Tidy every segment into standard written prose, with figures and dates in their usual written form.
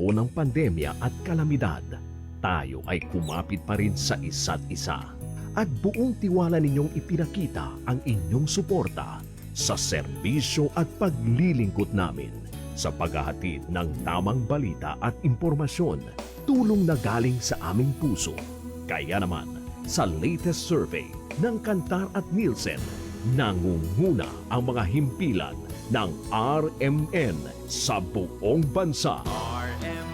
panahon ng pandemya at kalamidad, tayo ay kumapit pa rin sa isa't isa. At buong tiwala ninyong ipinakita ang inyong suporta sa serbisyo at paglilingkod namin sa paghahatid ng tamang balita at impormasyon, tulong na galing sa aming puso. Kaya naman, sa latest survey ng Kantar at Nielsen, nangunguna ang mga himpilan ng RMN sa buong bansa. RMN,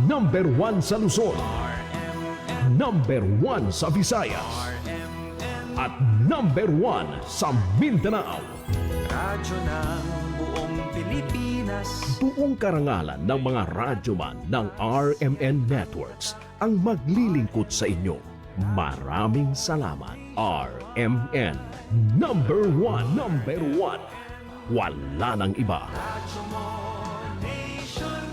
Number 1 sa Luzon, RMN, Number 1 sa Visayas, RMN, at Number 1 sa Mindanao. radyo ng buong Pilipinas. Buong karangalan ng mga radyoman ng RMN Networks ang maglilingkod sa inyo. Maraming salamat, RMN. Number 1, Number 1. Wala nang iba. Radyo mo nationwide.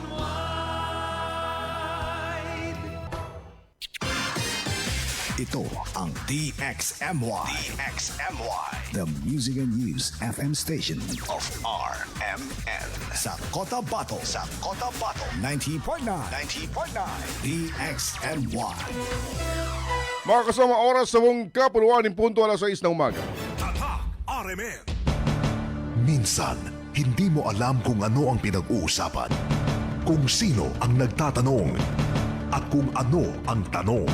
Ito ang DXMY. The Music and News FM station of RMN. Sa Cotabato. 90.9. DXMY. Mga kasama, oras sa mong kapuluan ng punto alas 6 ng umaga. Tatak RMN. Minsan, hindi mo alam kung ano ang pinag-uusapan, kung sino ang nagtatanong, at kung ano ang tanong.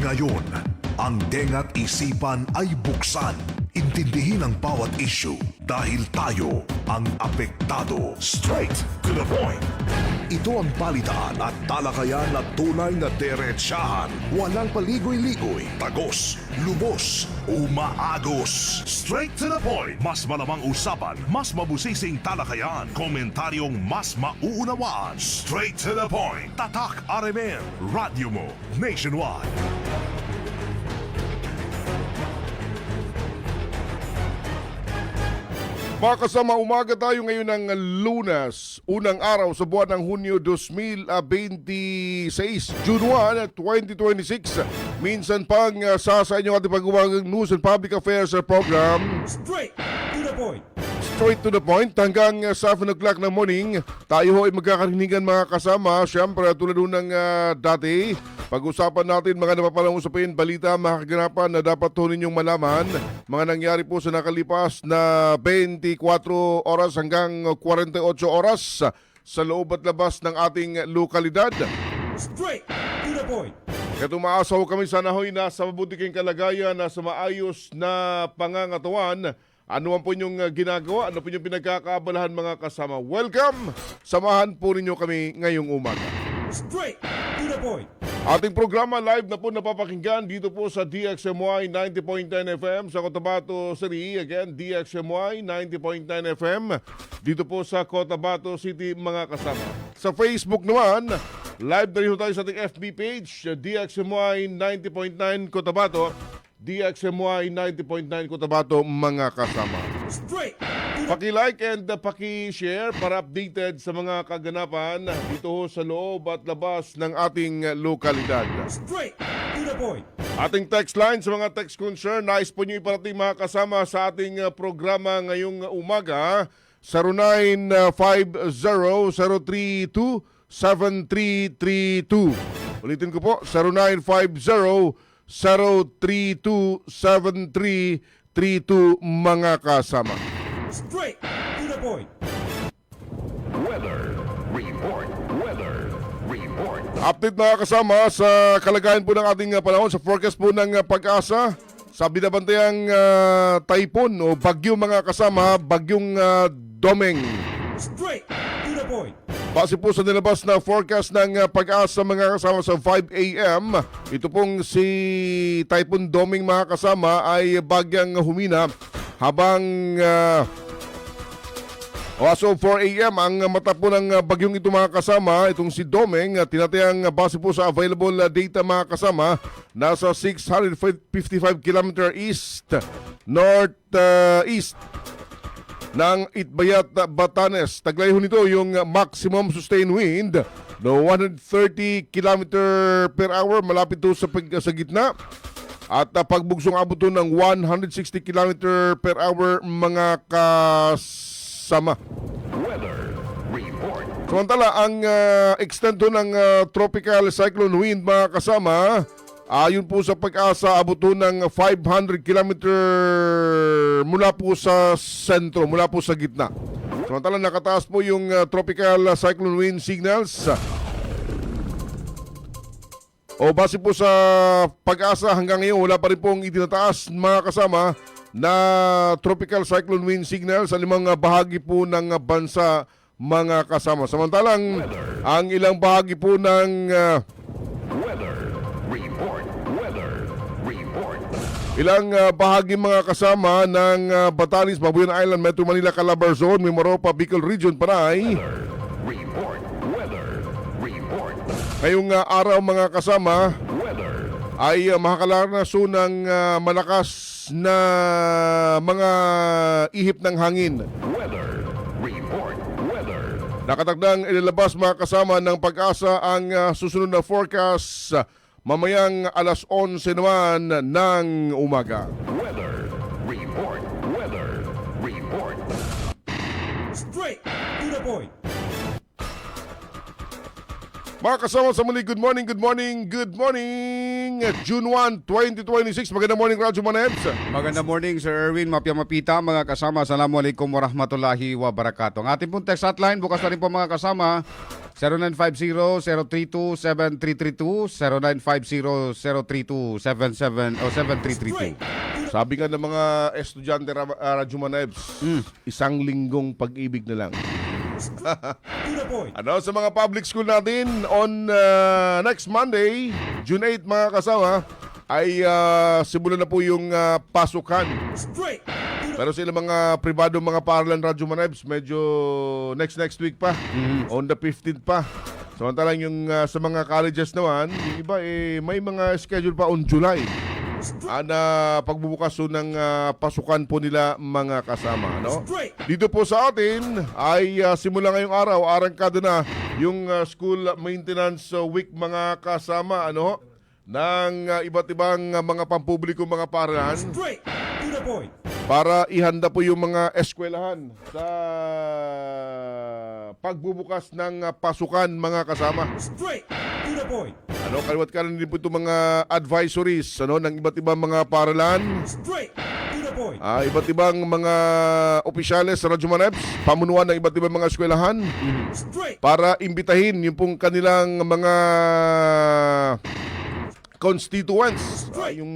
Ngayon, ang tenga't isipan ay buksan. Intindihin ang bawat issue dahil tayo ang apektado. Straight to the point. Ito ang balitaan at talakayan na tunay na diretsahan. Walang paligoy-ligoy, tagos, lubos, umaagos. Straight to the point. Mas malamang usapan, mas mabusising talakayan, komentaryong mas mauunawaan. Straight to the point. Tatak RMN. Radyo mo nationwide. Mga kasama, umaga tayo ngayon ng Lunes, unang araw sa buwan ng Hunyo 2026, June 1, 2026. Minsan pang sa inyong ating pag-umagang News and Public Affairs program. Straight to the point. Straight to the point, hanggang 7 o'clock ng morning, tayo ho ay magkakarinigan mga kasama. Siyempre, tulad ng dati, pag-usapan natin mga napapalang usapin, balita, mga kaganapan na dapat ho ninyong malaman. Mga nangyari po sa nakalipas na 24 oras hanggang 48 oras sa loob at labas ng ating lokalidad. Straight to the point. Kaya tumaasaw kami sana ho'y nasa mabuting kalagayan, nasa maayos na pangangatawan. Ano man po inyong ginagawa, ano po inyong pinagkakaabalahan mga kasama. Welcome! Samahan po ninyo kami ngayong umaga. Straight to the point. Ating programa live na po napapakinggan dito po sa DXMY 90.9 FM sa Cotabato City. Again, DXMY 90.9 FM dito po sa Cotabato City mga kasama. Sa Facebook naman, live na rin tayo sa ating FB page, DXMY 90.9 Cotabato. DXMY 90.9 Cotabato mga kasama. Straight. Paki-like and paki-share para updated sa mga kaganapan dito ho sa loob at labas ng ating lokalidad. Straight to the point. Ating text line sa mga text concern, nais po nyo iparating mga kasama sa ating programa ngayong umaga. 0950-032-7332. Ulitin ko po, 0950-032-7332 mga kasama. Straight to the point. Weather report. Update mga kasama sa kalagayan po ng ating panahon sa forecast po ng Pag-asa. Sa binabantayang typhoon o bagyo mga kasama, bagyong Domeng. Straight to the point. Base po sa nilabas na forecast ng Pag-asa mga kasama sa 5 a.m., ito pong si Typhoon Domeng mga kasama ay bagyang humina habang as of 4 a.m. ang mata po ng bagyong ito mga kasama, itong si Domeng, tinatayang base po sa available data mga kasama, nasa 655 km east, northeast ng Itbayat, Batanes. Taglay ho nito yung maximum sustained wind no 130 km per hour, malapit to sa gitna. At pagbugsong abot to ng 160 km per hour mga kasama. Weather report. Samantala, ang extent ho ng tropical cyclone wind, mga kasama, ayon po sa pag-asa, abot ho ng 500 kilometer mula po sa sentro, mula po sa gitna. Samantala, nakataas po yung tropical cyclone wind signals. O base po sa pag-asa, hanggang ngayon wala pa rin pong itinataas, mga kasama, na tropical cyclone wind signal sa 5 bahagi po ng bansa, mga kasama. Samantalang ang ilang bahagi po ng ilang bahagi, mga kasama, ng Batanes, Babuyan Island, Metro Manila, Calabarzon, Mimaropa, Bicol Region, Panay. Ngayong araw, mga kasama, ay makakaranas ng malakas na mga ihip ng hangin. Nakatagdang ilalabas, mga kasama, ng pag-asa ang susunod na forecast mamayang alas 11 naman ng umaga. Straight to the point. Mga kasama sa muli, good morning, good morning, good morning. June 1, 2026. Magandang morning, Radyo Manebs. Magandang morning, Sir Erwin, Mapia Mapita, mga kasama. Assalamualaikum warahmatullahi wabarakatuh. Ang ating pong text hotline, bukas na rin po, mga kasama, 0950-032-7332, 0950-032-77 o 7332. Sabi nga ng mga estudyante, Radyo Manebs, isang linggong pag-ibig na lang. To the point. Ano sa mga public school natin on next Monday, June 8, mga kasama, ay simulan na po yung pasukan. Straight to the Pero sila mga pribado, mga paaralan, Radyo Manebs, medyo next week pa, on the 15th pa. Samantalang yung sa mga colleges naman, yung iba may mga schedule pa on July. Na pagbubukas so ng pasukan po nila, mga kasama, no? straight. Dito po sa atin ay simula ngayong araw, arangkada na yung school maintenance week, mga kasama, ano, ng iba't ibang mga pampubliko, mga paaralan, Straight to the point. para ihanda po yung mga eskwelahan sa pagbubukas ng pasukan, mga kasama. Straight to the point. Ano, kaliwat ka rin din po itong mga advisories, ano, ng iba't ibang mga paaralan, Straight to the point. iba't ibang mga opisyales sa Radyo Manebs, pamunuan ng iba't ibang mga eskwelahan, Straight. para imbitahin yung pong kanilang mga constituents, yung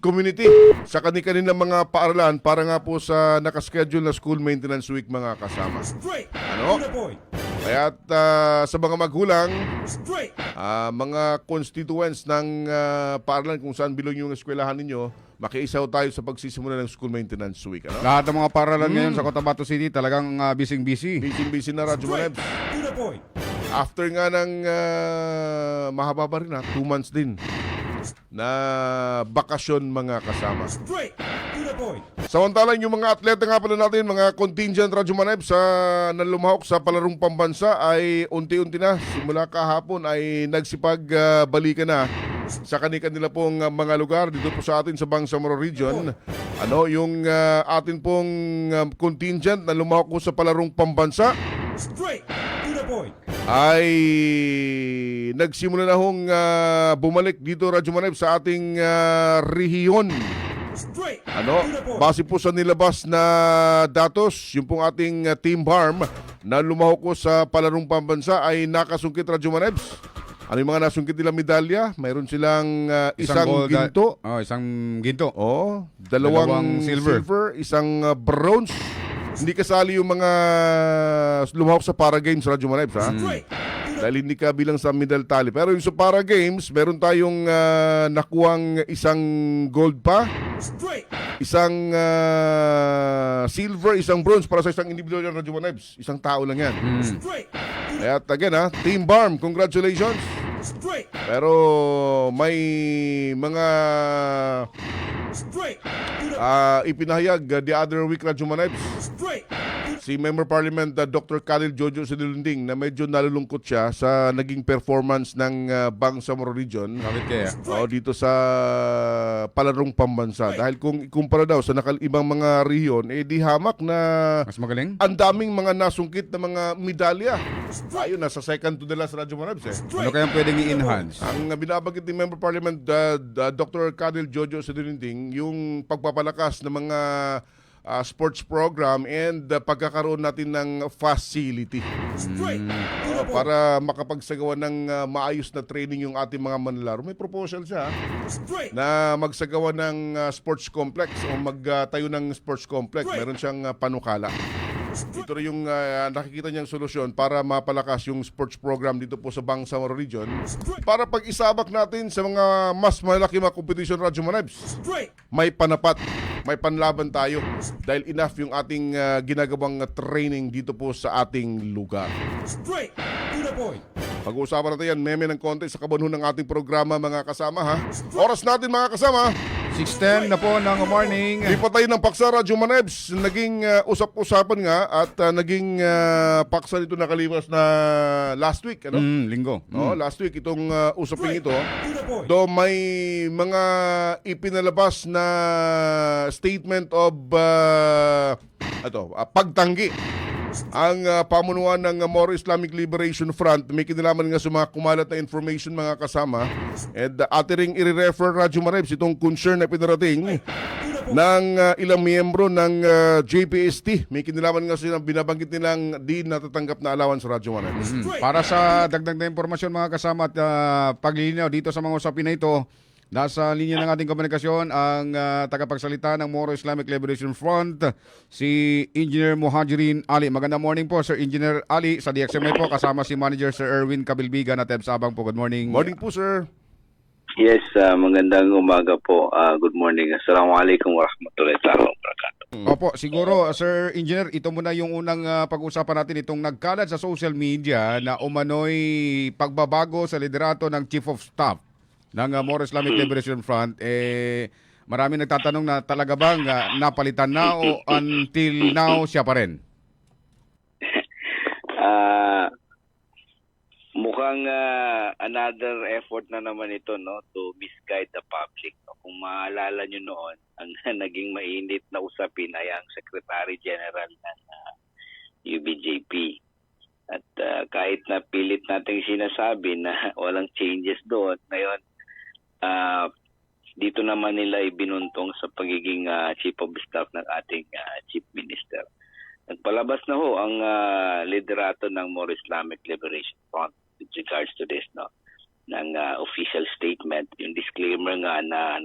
community sa kanilang mga paaralan, para nga po sa nakaschedule na School Maintenance Week, mga kasama. Straight Ano? to the point. Kaya't sa mga magulang, Straight. mga constituents ng paaralan kung saan bilong yung eskwelahan ninyo, makiisaw tayo sa pagsisimula ng School Maintenance Week. Ano? Lahat ng mga paralan ngayon sa Cotabato City talagang busy-busy. Busy na, Radyo Straight Manebs. to the point. After nga ng mahaba pa rin, 2 months din na bakasyon, mga kasama. Straight to the point. Samantalang yung mga atleta nga pala natin, mga contingent, Radyo Manebs, na lumahok sa palarong pambansa, ay unti-unti na, simula kahapon, ay nagsipag-balikan na sa kanila pong mga lugar dito po sa atin sa Bangsamoro Region. Ano, yung atin pong contingent na lumahok po sa palarong pambansa Straight to the point. ay nagsimula na hong bumalik dito, Radyo Manebs, sa ating rehiyon. Straight Ano, to the point. base po sa nilabas na datos, yung pong ating Team Barm na lumahok ko sa palarong pambansa ay nakasungkit, Radyo Manebs. Ano yung mga nasungkit nilang medalya? Mayroon silang isang gold, ginto. isang ginto. Dalawang Silver. isang bronze. Hindi kasali yung mga lumahok sa para games, Radyo Manebs, ha? Straight to the Dahil hindi ka bilang sa medal tally. Pero yung sa para games, meron tayong nakuwang isang gold pa, straight. isang silver, isang bronze para sa isang individual ng Radyo Manebs. Isang tao lang yan. Straight to the Kaya again, Team Barm, congratulations. straight. Pero may mga Straight to the ipinahayag the other week, Radyo Manebs, straight. si Member Parliament Dr. Khalil Jojo Sidilunding na medyo nalulungkot siya sa naging performance ng Bangsamoro Region. Bakit kaya? Dito sa palarong pambansa. Dahil kung ikumpara daw sa ibang mga rehiyon, di hamak na Mas magaling? ang daming mga nasungkit na mga medalya. Ayun, nasa second to the last Radyo Manabs Ano kayang pwedeng i-enhance? Ang binabanggit ni Member Parliament Dr. Khalil Jojo Sidilunding, yung pagpapalakas ng mga sports program and pagkakaroon natin ng facility Straight. To the point. para makapagsagawa ng maayos na training yung ating mga manlalaro. May proposal siya Straight. na magsagawa ng sports complex o magtayo ng sports complex. Meron siyang panukala. Ito rin yung nakikita niyang solusyon para mapalakas yung sports program dito po sa Bangsamoro Region para pag-isabak natin sa mga mas malaki mga competition, Radyo Manabs. Straight. May panapat, may panlaban tayo dahil enough yung ating ginagawang training dito po sa ating lugar. Straight. To the point. Pag-uusapan natin yan, meme ng konti sa kabanhon ng ating programa, mga kasama, ha? Oras natin, mga kasama. 6:10 na po ng morning. Di pa tayo ng paksa, Radyo Manebs. Naging usap-usapan nga at naging paksa nito nakalipas na last week. Ano? Linggo. No, last week itong usapin ito. To the point. Do may mga ipinalabas na statement of pagtanggi ang pamunuan ng Moro Islamic Liberation Front. May kinalaman nga sa mga kumalat na information, mga kasama. And atiring i-refer, Radyo Manebs, itong concern na pinarating ng ilang miyembro ng JPST. May kinalaman nga silang binabanggit nilang di natatanggap na allowance sa Radyo Manebs. Para sa dagdag na impormasyon, mga kasama at paglilinaw dito sa mga usapin na ito, nasa linya ng ating komunikasyon ang tagapagsalita ng Moro Islamic Liberation Front, si Engineer Muhajirin Ali. Magandang morning po, Sir Engineer Ali. Sa DXMA po, kasama si Manager Sir Erwin Kabilbigan at Eb Sabang po. Good morning. Morning po, sir. Yes, magandang umaga po. Good morning. Assalamualaikum warahmatullahi wabarakatuh. Opo, siguro, Sir Engineer, ito muna yung unang pag-usapan natin, itong nagkalat sa social media na umano'y pagbabago sa liderato ng Chief of Staff ng Moro Islamic Liberation Front. Marami nagtatanong na talaga bang napalitan na o until now siya pa rin? Mukhang another effort na naman ito, no, to misguide the public. Kung maalala nyo noon, ang naging mainit na usapin ay ang Secretary General ng UBJP. At kahit na pilit natin sinasabi na walang changes doon, ngayon, dito naman nila ibinuntong sa pagiging Chief of Staff ng ating Chief Minister. Nagpalabas na ho ang liderato ng Moro Islamic Liberation Front with regards to this, no, ng official statement, yung disclaimer nga na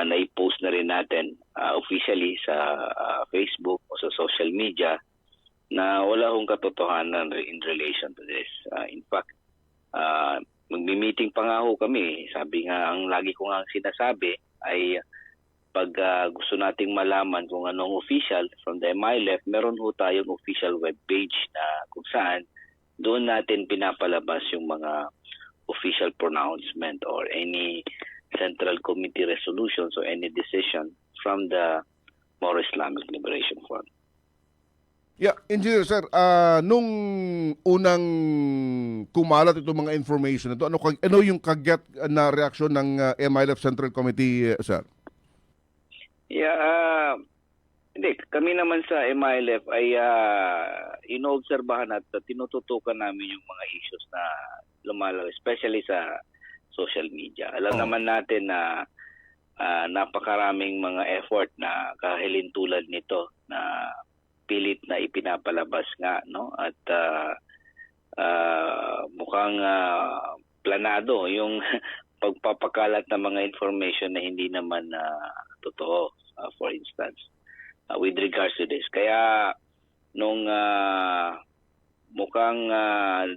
na-post na rin natin officially sa Facebook o sa social media na wala hong katotohanan in relation to this. In fact, magmi-meeting pa nga ho kami. Sabi nga, ang lagi ko nga sinasabi ay pag gusto nating malaman kung anong official from the MILF, meron ho tayong official webpage na kung saan doon natin pinapalabas yung mga official pronouncement or any Central Committee resolutions or any decision from the Moro Islamic Liberation Front. Yeah, Engineer, sir, nung unang kumalat itong mga information na ito, ano yung kagyat na reaksyon ng MILF Central Committee, sir? Yeah, hindi. Kami naman sa MILF ay inoobserbahan at tinututukan namin yung mga issues na lumalaw, especially sa social media. Alam naman natin na napakaraming mga effort na kahilintulad nito na pilit na ipinapalabas nga, no, at mukhang planado yung pagpapakalat ng mga information na hindi naman totoo, for instance, with regards to this. Kaya nung mukhang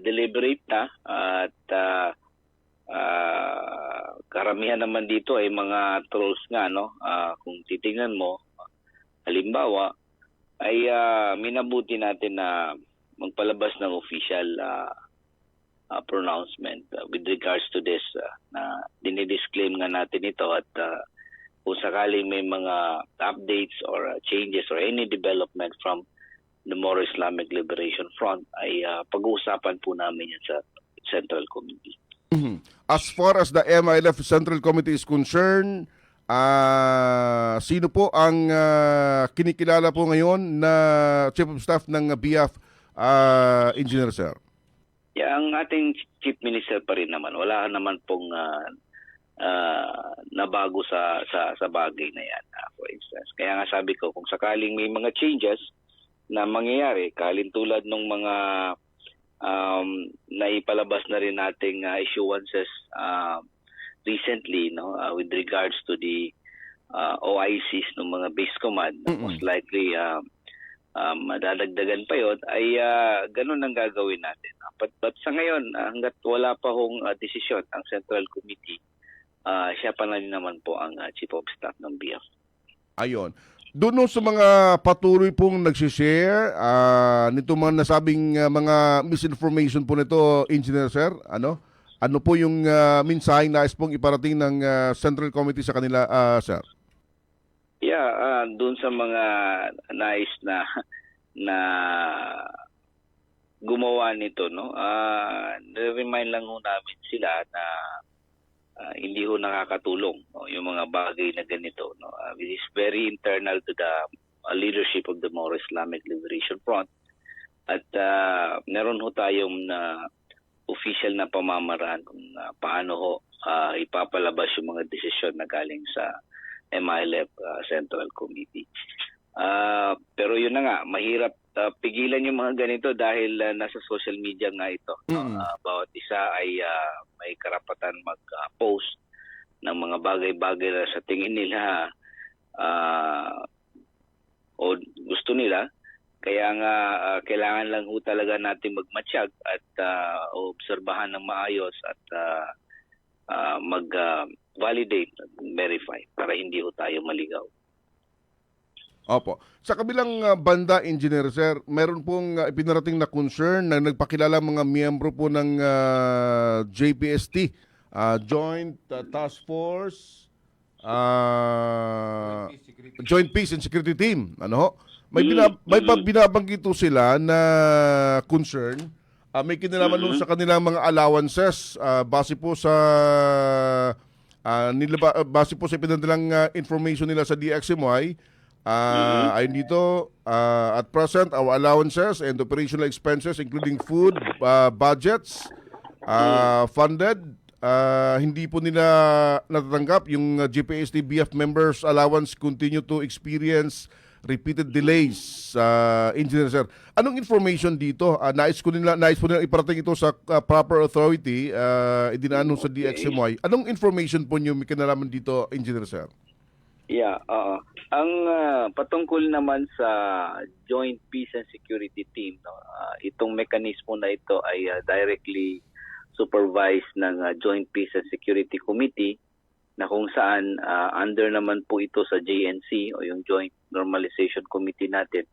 deliberate na at karamihan naman dito ay mga trolls nga, no, kung titingnan mo, halimbawa ay minabuti natin na magpalabas ng official pronouncement with regards to this na dinidisclaim nga natin ito at kung sakaling may mga updates or changes or any development from the Moro Islamic Liberation Front ay pag-uusapan po namin yan sa Central Committee. As far as the MILF Central Committee is concerned, sino po ang kinikilala po ngayon na Chief of Staff ng BIAF, Engineer Sir? Yeah, ang ating Chief Minister pa rin naman. Wala naman pong nabago sa bagay na yan, for instance. Kaya nga sabi ko, kung sakaling may mga changes na mangyayari, kalintulad ng mga naipalabas na rin nating issuances recently, with regards to the OICs ng mga base command, most likely madadagdagan pa yun, ay ganun ang gagawin natin. But sa ngayon, hanggat wala pa hong desisyon ang Central Committee, siya pa na rin naman po ang Chief of Staff ng BIAF. Ayon. Doon sa mga patuloy pong nagsishare nito mga nasabing mga misinformation po nito, Engineer Sir, ano po yung mensaheng nais pong iparating ng Central Committee sa kanila, Sir? Yeah, doon sa mga nais na gumawa nito, remind lang ho namin sila na hindi ho nakakatulong yung mga bagay na ganito. It is very internal to the leadership of the Moro Islamic Liberation Front. At meron ho tayong official na pamamaraan kung paano ho ipapalabas yung mga desisyon na galing sa MILF Central Committee. Pero yun na nga, mahirap pigilan yung mga ganito dahil nasa social media nga ito. Bawat isa ay may karapatan mag-post ng mga bagay-bagay na sa tingin nila o gusto nila. Kaya nga kailangan lang ho talaga natin magmatsyag at obserbahan ng maayos at mag-validate, verify para hindi ho tayo maligaw. Opo. Sa kabilang banda, Engineer Sir, meron pong ipinarating na concern na nagpakilala mga miyembro po ng JPST, Joint Task Force, Joint Peace and Security Team. May binabanggit sila na concern. May kinalaman nun sa kanilang mga allowances base po sa ipinadalang information nila sa DXMY. Ayon dito, at present, our allowances and operational expenses including food, budgets, funded. Hindi po nila natatanggap yung GPST BF members allowance continue to experience repeated delays. Engineer Sir, anong information dito? Nais po nila iparating ito sa proper authority, idinaan sa DXMY. Anong information po niyo may kinalaman dito, Engineer Sir? Yeah, ang patungkol naman sa Joint Peace and Security Team, itong mekanismo na ito ay directly supervised ng Joint Peace and Security Committee na kung saan under naman po ito sa JNC o yung Joint Normalization Committee natin.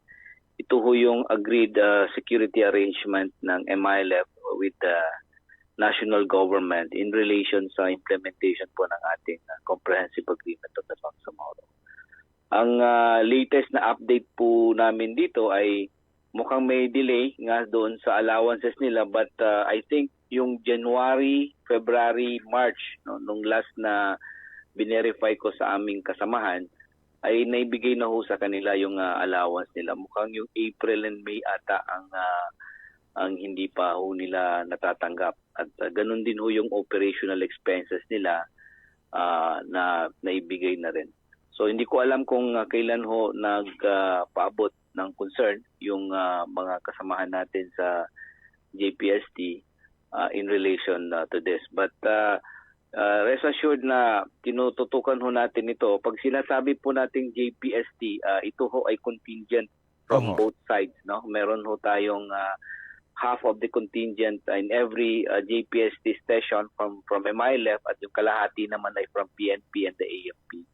Ito ho yung agreed security arrangement ng MILF with the national government in relation sa implementation po ng ating comprehensive agreement of the Bangsamoro. Ang latest na update po namin dito ay mukhang may delay nga doon sa allowances nila, but I think yung January, February, March, nung last na binerify ko sa aming kasamahan, ay naibigay na ho sa kanila yung allowance nila. Mukhang yung April and May ata ang hindi pa ho nila natatanggap. At ganun din ho yung operational expenses nila na naibigay na rin. So hindi ko alam kung kailan ho nagpaabot ng concern yung mga kasamahan natin sa JPST in relation to this. But rest assured na tinututukan ho natin ito. Pag sinasabi po nating JPST, ito ho ay contingent from both sides. Meron ho tayong half of the contingent in every JPST station from MILF at yung kalahati naman ay from PNP and the AFP,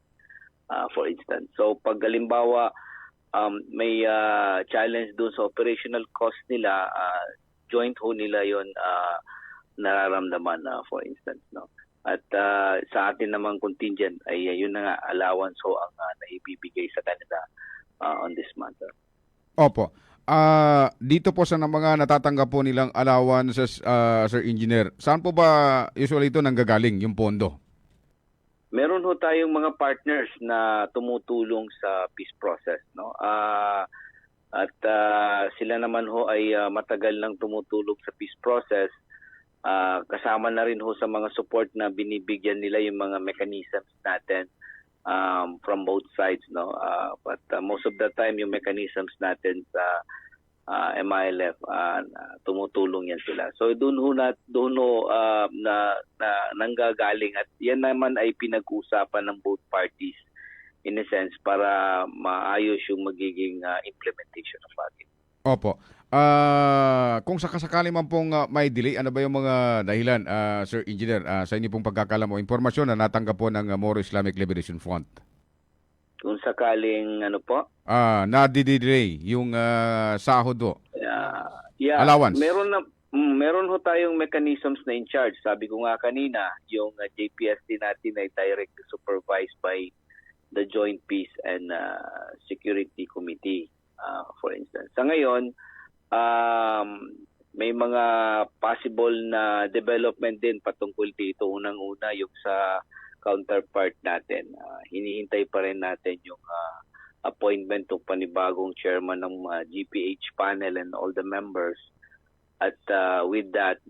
for instance. So pag halimbawa may challenge doon sa operational cost nila, joint ho nila yon nararamdaman, for instance. At sa atin namang contingent ay yun na nga, allowance ho ang naibibigay sa kanila on this matter. Opo. Dito po sa mga natatanggap po nilang allowances, Sir Engineer, saan po ba usually ito nanggagaling, yung pondo? Meron ho tayong mga partners na tumutulong sa peace process, no? Sila naman ho ay matagal nang tumutulong sa peace process. Kasama na rin ho sa mga support na binibigyan nila yung mga mechanisms natin from both sides, no? But most of the time yung mechanisms natin sa MILF tumutulong yan sila. So doon ho nanggagaling, at yan naman ay pinag-uusapan ng both parties in a sense para maayos yung magiging implementation ng bagay. Opo. Kung sakasakali man pong may delay, ano ba yung mga dahilan, Sir Engineer, sa inyo pong pagkakalam o impormasyon na natanggap po ng Moro Islamic Liberation Front? Kung sakaling Na-delay yung sahod do. Yeah, Allowance. meron ho tayong mechanisms na in charge. Sabi ko nga kanina, yung JPST natin ay directly supervised by the Joint Peace and Security Committee, for instance. Sa ngayon, may mga possible na development din patungkol dito. Unang-una yung sa counterpart natin. Hinihintay pa rin natin yung appointment ng panibagong chairman ng GPH panel and all the members. At with that,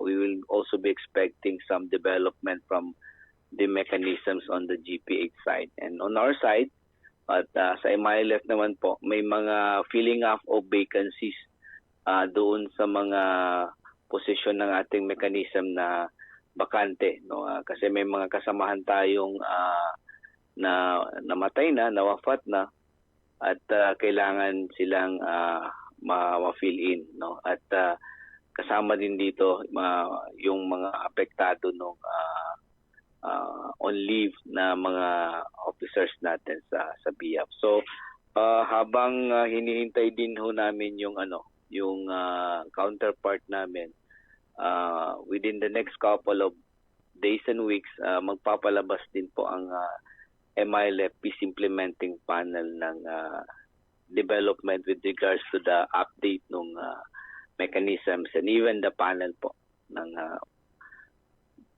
we will also be expecting some development from the mechanisms on the GPH side. And on our side, at sa MILF naman po, may mga filling up of vacancies doon sa mga posisyon ng ating mechanism na bakante, no? Kasi may mga kasamahan tayong na namatay na, nawafat na, at kailangan silang ma-fill in, no? At kasama din dito yung mga apektado nung on leave na mga officers natin sa BIAF. So habang hinihintay din ho namin yung counterpart namin, within the next couple of days and weeks, magpapalabas din po ang MILF Peace Implementing Panel ng development with regards to the update ng mechanisms and even the panel po ng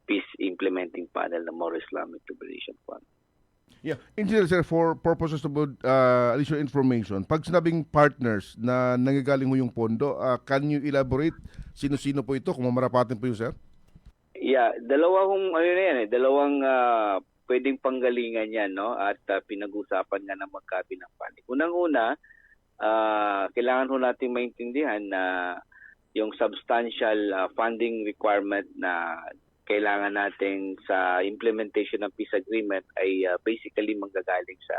Peace Implementing Panel ng Moro Islamic Liberation Front. Yeah. Engineer, sir, for purposes of additional information, pag sinabing partners na nanggagaling mo yung pondo, can you elaborate sino-sino po ito kung mamarapatin po yun, sir? Yeah, dalawang pwedeng panggalingan yan, no? At pinag-usapan nga ng magkabinang panig. Unang-una, kailangan ho natin maintindihan na yung substantial funding requirement na kailangan natin sa implementation ng peace agreement ay basically manggagaling sa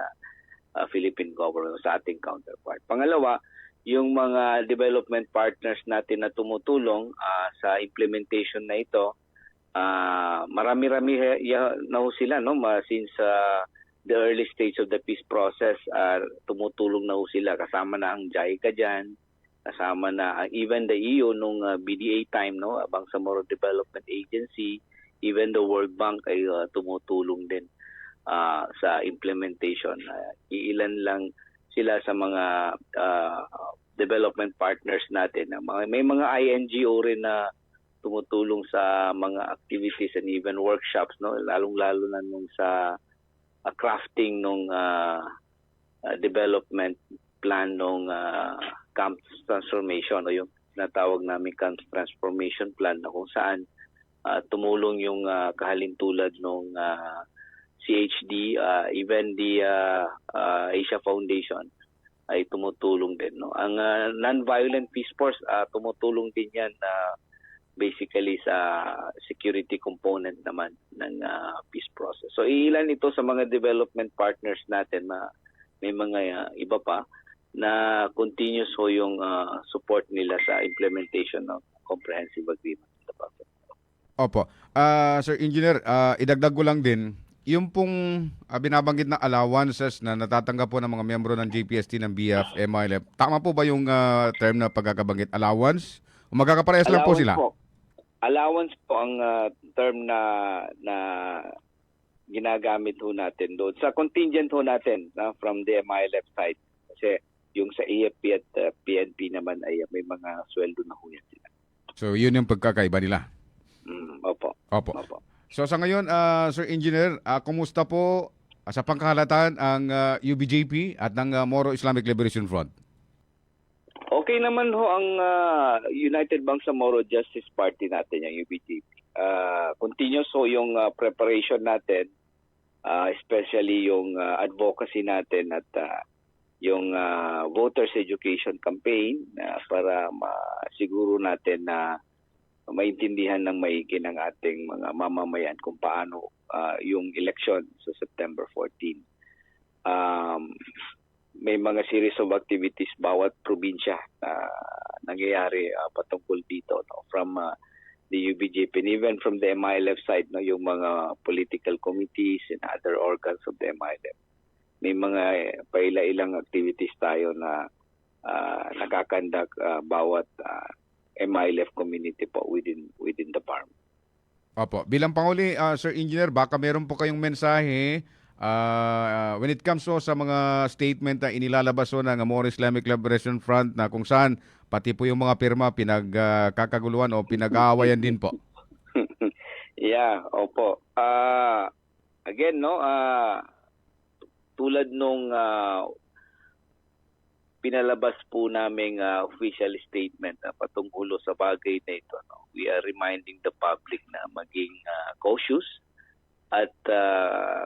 Philippine government, sa ating counterpart. Pangalawa, yung mga development partners natin na tumutulong sa implementation na ito, marami-rami na ho sila, no? Since the early stage of the peace process, tumutulong na ho sila. Kasama na ang JICA dyan, kasama na even the EU nung BDA time, no, Bangsamoro Development Agency, even the World Bank ay tumutulong din sa implementation. Iilan lang sila sa mga development partners natin. May mga INGO rin na tumutulong sa mga activities and even workshops, no, lalong-lalo na nung sa crafting nung development plan nung camp transformation o yung natawag namin camp transformation plan na kung saan tumulong yung kahalintulad nung CHD, even the Asia Foundation ay tumutulong din, no? Ang non-violent peace force tumutulong din yan basically sa security component naman ng peace process. So ilan ito sa mga development partners natin na may mga iba pa na continuous ho yung support nila sa implementation ng comprehensive agreement. Opo. Sir Engineer, idagdag ko lang din, yung pong binabanggit na allowances na natatanggap po ng mga miyembro ng JPST, ng BIAF, MILF, tama po ba yung term na pagkakabanggit? Allowance? O magkakaparehas lang po sila? Allowance po ang term na ginagamit ho natin doon. Sa contingent ho natin from the MILF side. Kasi yung sa AFP at PNP naman ay may mga sweldo na ho yan sila. So yun yung pagkakaiba nila. Opo. Opo. Opo. So sa ngayon, Sir Engineer, kumusta po sa pangkahalatan ang UBJP at ng Moro Islamic Liberation Front? Okay naman ho ang United Bangsamoro Justice Party natin, yung UBJP. Continuous ho yung preparation natin, especially yung advocacy natin at yung voters education campaign para masiguro natin na maintindihan ng maigi ng ating mga mamamayan kung paano yung election sa September 14. May mga series of activities bawat probinsya na nangyayari patungkol dito, no? From the UBJP and even from the MILF side, no, yung mga political committees and other organs of the MILF. May mga paila-ilang activities tayo na nakakandak bawat MILF community po within the farm. Opo. Bilang Panguli, Sir Engineer, baka meron po kayong mensahe when it comes so sa mga statement na inilalabas so ng Moro Islamic Liberation Front na kung saan pati po yung mga pirma pinagkakaguluhan o pinag-aawayan din po. Yeah, opo. Again, no, tulad nung pinalabas po naming official statement na patungkol sa bagay na ito, no, we are reminding the public na maging cautious at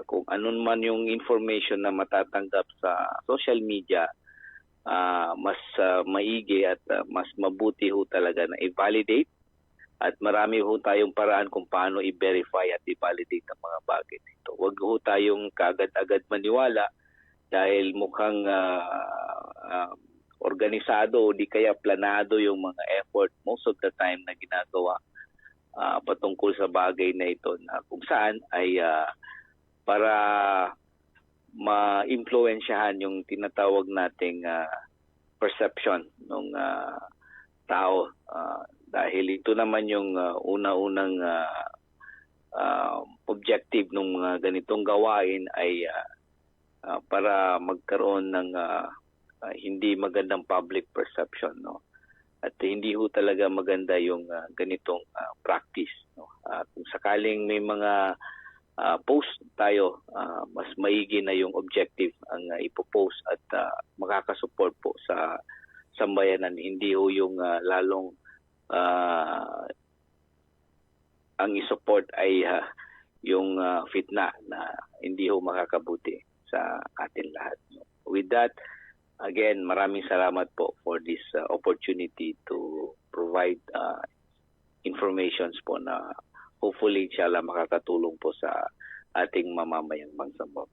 kung anun man yung information na matatanggap sa social media, mas maigi at mas mabuti ho talaga na i-validate at marami ho tayong paraan kung paano i-verify at i-validate ang mga bagay nito. Huwag ho tayong kagad-agad maniwala dahil mukhang organisado o di kaya planado yung mga effort most of the time na ginagawa patungkol sa bagay na ito na kung saan ay para ma-impluensyahan yung tinatawag nating perception ng tao dahil ito naman yung una-unang objective ng ganitong gawain ay para magkaroon ng hindi magandang public perception, no? At hindi ho talaga maganda yung ganitong practice, no? Kung sakaling may mga post tayo, mas maigi na yung objective ang ipopost at makakasupport po sa sambayanan, hindi ho yung lalong ang isupport ay yung fitna na hindi ho makakabuti sa atin lahat. With that, again, maraming salamat po for this opportunity to provide informations po na hopefully inshallah makakatulong po sa ating mamamayang Bangsamoro.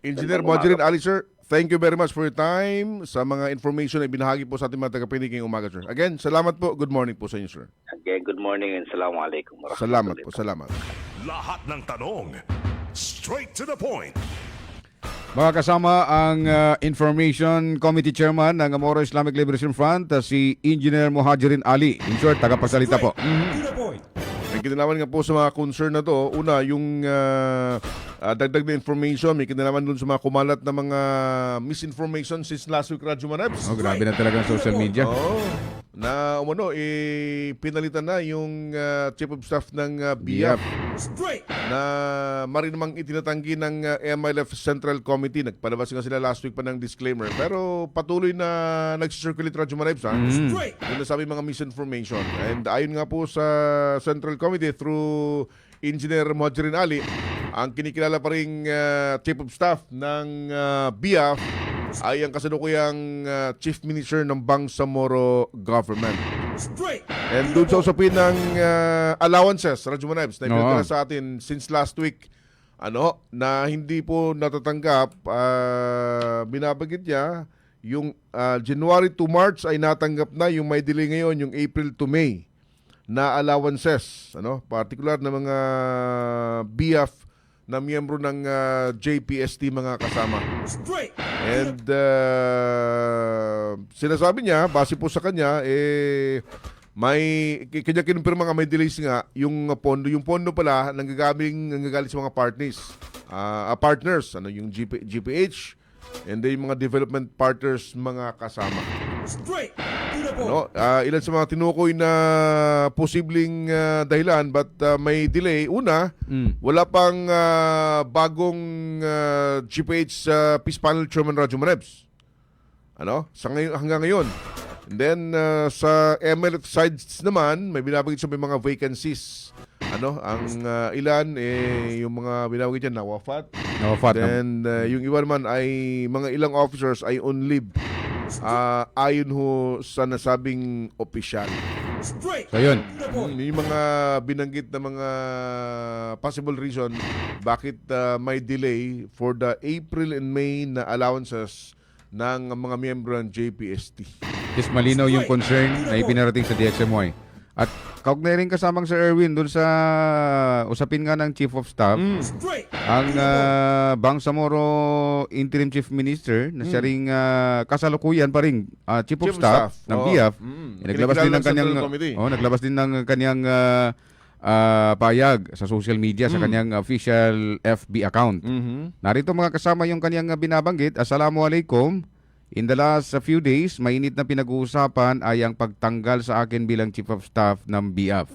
Engineer Mojerin Ali, sir, thank you very much for your time sa mga information na binahagi po sa ating mga tagapinig ngayong umaga, sir. Again, salamat po. Good morning po sa inyo, sir. Again, good morning and assalamualaikum. Salamat po. Salamat. Lahat ng tanong, straight to the point. Mga kasama ang Information Committee Chairman ng Moro Islamic Liberation Front, si Engineer Mojerin Ali. In short, tagapagsalita po. To the point. May kinalaman nga po sa mga concern na to. Una, yung dagdag na information, may kinalaman dun sa mga kumalat na mga misinformation since last week, Radyo Manebs. Oh, grabe na talaga ang social media. Na pinalitan na yung Chief of Staff ng BIAF Straight. na marinamang itinatanggi ng MILF Central Committee. Nagpalabas nga sila last week pa ng disclaimer. Pero patuloy na nagsisirculate, Radyo Manebs, ha? Straight. Yung nasabi mga misinformation. And ayon nga po sa Central Committee through Engineer Mojerin Ali, ang kinikilala pa rin Chief of Staff ng BIAF ay ang kasalukuyang Chief Minister ng Bangsamoro Government. Straight. And doon sa usapin ng allowances, Radyo Manebs, na ipinatala sa atin since last week, na hindi po natatanggap, binabagit niya, yung January to March ay natanggap na, yung may delay ngayon, yung April to May na allowances, particular na mga BIAF na miyembro ng JPST, mga kasama. Straight. And sinasabi niya, base po sa kanya, may kanya kinumpirma nga may delays nga yung pondo. Yung pondo pala nanggagaling sa mga partners. Partners, yung GPH, and then yung mga development partners mga kasama. Straight to the point. No, ilan sa mga tinukoy na posibleng dahilan but may delay. Una, wala pang bagong GPH Peace Panel Chairman Radyo Marebs. Hanggang ngayon. And then sa ML sides naman, may binabagit sa may mga vacancies. Ang ilan yung mga binabagit dyan nawafat. Then yung iba naman ay mga ilang officers ay on leave. Ayon ho sa nasabing opisyal. Straight So yun. to the point. Yung mga binanggit na mga possible reason bakit may delay for the April and May na allowances ng mga miyembro ng JPST. Just malinaw yung concern na ipinarating sa DXMY. At kaugnay rin kasamang Sir Erwin dun sa usapin nga ng Chief of Staff, Straight. ang Bangsamoro Interim Chief Minister na siya ring kasalukuyan pa rin Chief of Staff ng BIAF. Naglabas din ng kanyang naglabas din ng kanyang payag sa social media sa kanyang official FB account. Narito mga kasama yung kanyang binabanggit. Assalamualaikum. In the last few days, mainit na pinag-uusapan ay ang pagtanggal sa akin bilang Chief of Staff ng BIAF.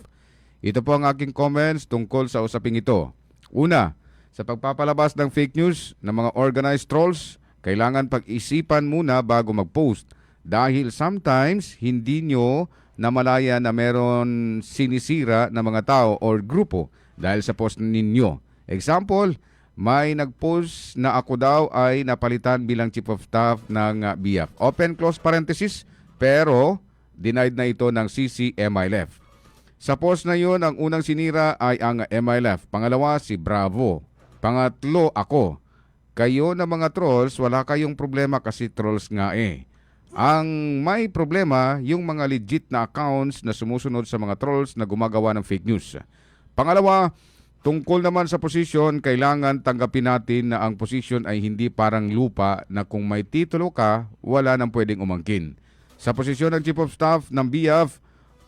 Ito po ang aking comments tungkol sa usaping ito. Una, sa pagpapalabas ng fake news ng mga organized trolls, kailangan pag-isipan muna bago mag-post. Dahil sometimes, hindi nyo namalaya na meron sinisira na mga tao or grupo dahil sa post ninyo. Example, may nag-post na ako daw ay napalitan bilang Chief of Staff ng BIAF. Open close parenthesis, pero denied na ito ng CCMILF. Sa post na yun, ang unang sinira ay ang MILF. Pangalawa, si Bravo. Pangatlo, ako. Kayo na mga trolls, wala kayong problema kasi trolls nga eh. Ang may problema, yung mga legit na accounts na sumusunod sa mga trolls na gumagawa ng fake news. Pangalawa, tungkol naman sa posisyon, kailangan tanggapin natin na ang posisyon ay hindi parang lupa na kung may titulo ka, wala nang pwedeng umangkin. Sa posisyon ng Chief of Staff ng BIAF,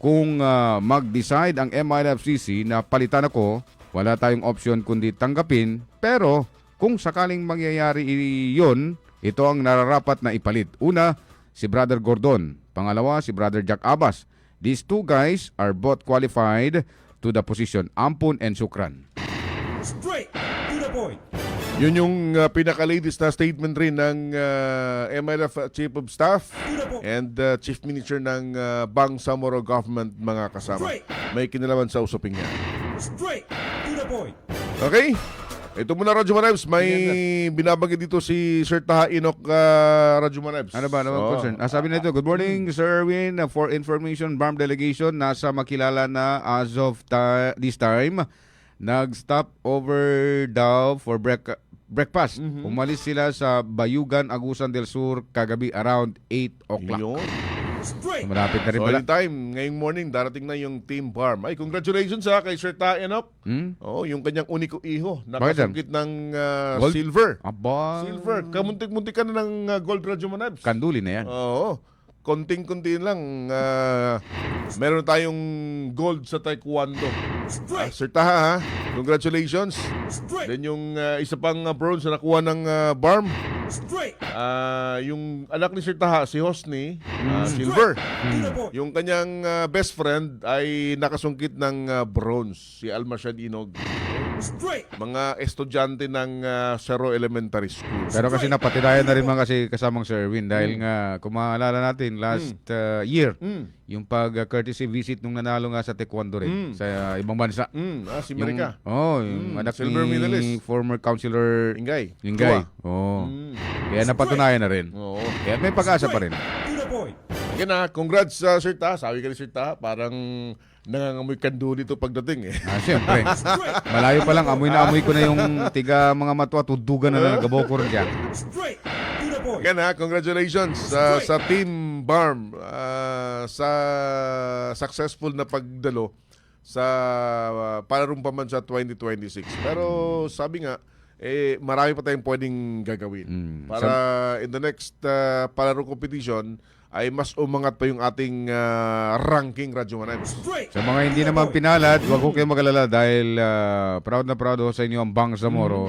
kung mag-decide ang MILFCC na palitan ako, wala tayong option kundi tanggapin. Pero kung sakaling mangyayari yun, ito ang nararapat na ipalit. Una, si Brother Gordon. Pangalawa, si Brother Jack Abbas. These two guys are both qualified to the position. Ampun and Sukran. Straight to the point. Yun yung pinaka-latest na statement rin ng MLF Chief of Staff and Chief Minister ng Bangsamoro Government mga kasama. May kinalaman sa usaping niya. Straight to the point. Okay? Ito muna Radyo Manibs. May binabanggit dito si Sir Taha Enoch Radyo Manibs. Ano ba naman concern? Sabi na ito, good morning Sir Erwin. For information, BARM delegation nasa makilala na as of this time. Nag-stop over daw for breakfast. Umalis sila sa Bayugan, Agusan del Sur kagabi around 8 o'clock. Yun. Straight. Malapit na rin So pala. anytime, ngayong morning, darating na yung Team BARM. Ay, congratulations kay Sir Taha Enoch. Oh, yung kanyang uniko iho. Nakasungkit ng Gold? silver. Aba. Silver. Kamuntik-muntik ka na ng gold Radyo Manibs. Kanduli na yan. Oo. Konting-kunti lang. Meron tayong gold sa Taekwondo. Straight. Sir Taha, ha? Congratulations. Straight. Then yung isa pang bronze na nakuha ng BARM. Straight. Yung anak ni Sir Taha, si Hosni, silver. To the point. Yung kanyang best friend ay nakasungkit ng bronze, si Almashad Inog. Straight. Mga estudyante ng Cerro Elementary School. Pero kasi napatidayan na rin mga kasi kasamang Sir Erwin dahil nga kung maalala natin last year yung pag-courtesy visit nung nanalo nga sa taekwondo rin sa ibang bansa. Si Marika. Yung anak silver ni medalist. former councilor Ingay. Ingay. Tua. Kaya napatunayan na rin. Oo. Kaya may pag-asa pa rin. To the point. Again congrats Sir Taha. Sabi ka ni Sir Taha, parang nangangamoy kanduli to pagdating eh. Siyempre. Malayo pa lang, amoy na amoy ko na yung tiga mga matwa, tudugan na nagabo ko rin dyan. Straight. To the point. Again congratulations sa Team BARM sa successful na pagdalo sa palarong pambansa 2026. Pero sabi nga, marami pa tayong pwedeng gagawin. Para in the next palarong competition, ay mas umangat pa yung ating ranking Radyo Manibs. Straight. Sa mga hindi naman pinalad, wag ko kayo mag-alala dahil proud na proud ako sa inyo ang Bangsamoro.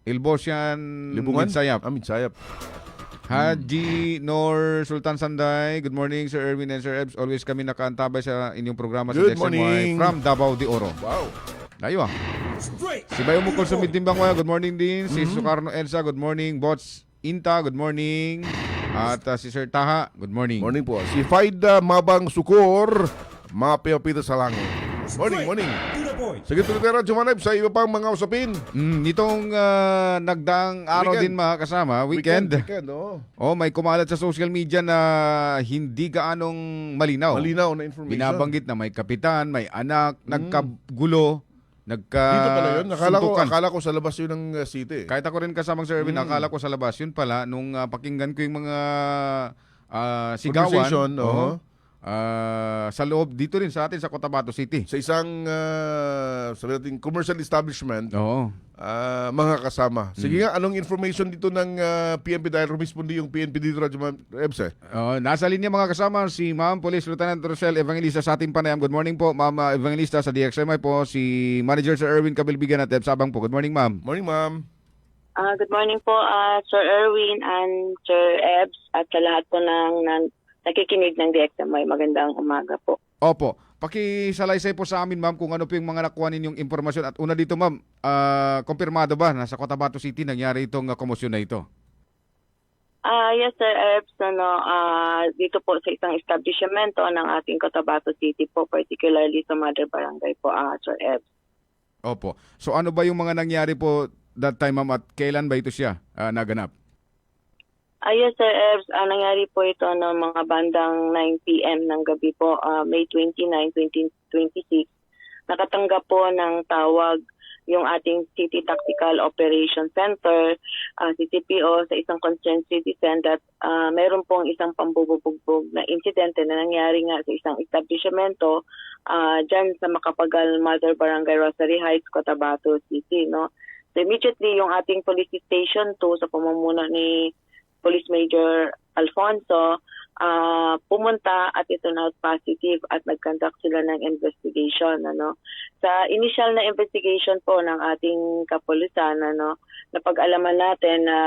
Ilbosyan Libungan? Midsayap. Midsayap. Haji Nor Sultan Sanday. Good morning, Sir Erwin and Sir Ebs. Always kami nakaantabay sa inyong programa sa Good DXMY morning. from Davao de Oro. Wow. Layo ah. Straight Si Bayo to Mukol the sa point. Timbang Waya, good morning din. Si Sukarno Elsa, good morning. Bots Inta, good morning. At si Sir Taha, good morning. Morning po. Si Faida Mabang Sukor, mapiyapita sa langit. Morning, morning. To the point. Sige, Tulitera, Jumanib, sa iba pang mga usapin. Nitong nagdaang araw Weekend. din mga kasama, weekend. Weekend, oh. Oh, may kumalat sa social media na hindi gaanong malinaw. Malinaw na information. Binabanggit na may kapitan, may anak, nagkagulo, Dito pala yun. suntukan. Akala ko sa labas yun ng city. Kahit ako rin kasamang Sir Erwin, akala ko sa labas. Yun pala, nung pakinggan ko yung mga sigawan, Conversation, oo. sa loob, dito rin sa atin, sa Cotabato City. Sa isang sabi natin, commercial establishment, Oo. mga kasama. Sige nga, anong information dito ng PNP dahil rumispondi yung PNP dito, Radyo Ebs eh? Nasa linya mga kasama, si Ma'am Police Lieutenant Rosel Evangelista sa ating panayam. Good morning po, Ma'am Evangelista sa DXMI po. Si Manager Sir Erwin Kabilbigan at Eb Sabang po. Good morning, Ma'am. Morning, ma'am. Good morning po, Sir Erwin and Sir Ebs at sa lahat po ng nakikinig ng DXMY. Magandang umaga po. Opo. Pakisalaysay po sa amin, ma'am, kung ano po yung mga nakuha ninyong impormasyon. At una dito, ma'am, kumpirmado ba na sa Cotabato City nangyari itong komosyon na ito? Yes, Sir Ebs. Dito po sa isang establishmento ng ating Cotabato City po, particularly sa Mother Barangay po, Sir Ebs. Opo. So ano ba yung mga nangyari po that time, ma'am, at kailan ba ito siya naganap? Yes, Sir Ebs. Nangyari po ito ng mga bandang 9 p.m. ng gabi po, May 29, 2026. Nakatanggap po ng tawag yung ating City Tactical Operation Center, CTPO, sa isang concerned citizen that meron pong isang pambubugbog na insidente na nangyari nga sa isang establishmento dyan sa Makapagal Mother Barangay Rosary Heights, Cotabato City. No? So immediately yung ating police station 2 sa pamumuno ni Police Major Alfonso, pumunta at ito na positive at nag-conduct sila ng investigation. Sa initial na investigation po ng ating kapulisan, napag-alaman natin na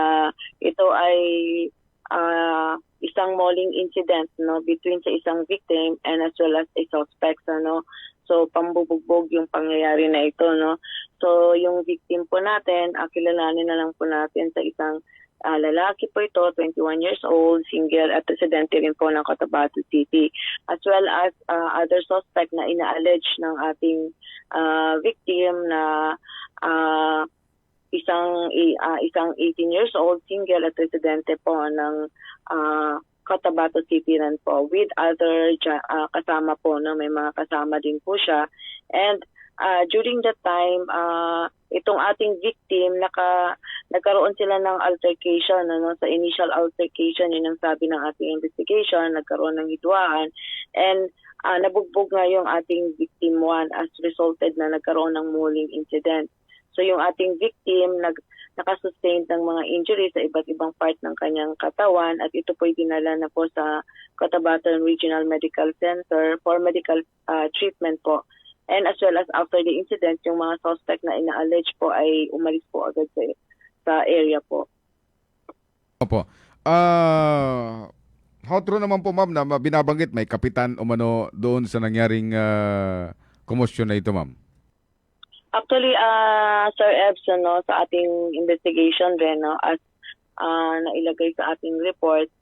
ito ay isang mauling incident between sa isang victim and as well as a suspect. So pambubugbog yung pangyayari na ito. So yung victim po natin, kilalanin na lang po natin sa isang lalaki po ito, 21 years old, single at residente rin po ng Cotabato City. As well as other suspect na ina-allege ng ating victim na isang 18 years old, single at residente po ng Cotabato City rin po with other kasama po, may mga kasama din po siya. And during that time, itong ating victim, nagkaroon sila ng altercation. Sa initial altercation, yun ang sabi ng ating investigation, nagkaroon ng hidwaan. And nabugbog nga yung ating victim 1 as resulted na nagkaroon ng mauling incident. So yung ating victim, nakasustain ng mga injuries sa iba't ibang part ng kanyang katawan at ito po'y dinala na po sa Cotabato Regional Medical Center for medical treatment po. And as well as after the incident, yung mga suspect na ina-allege po ay umalis po agad sa area po. Opo. How true naman po, ma'am, na binabanggit may kapitan umano doon sa nangyaring komosyon na ito, ma'am? Actually, Sir Ebs, sa ating investigation rin, as nailagay sa ating report,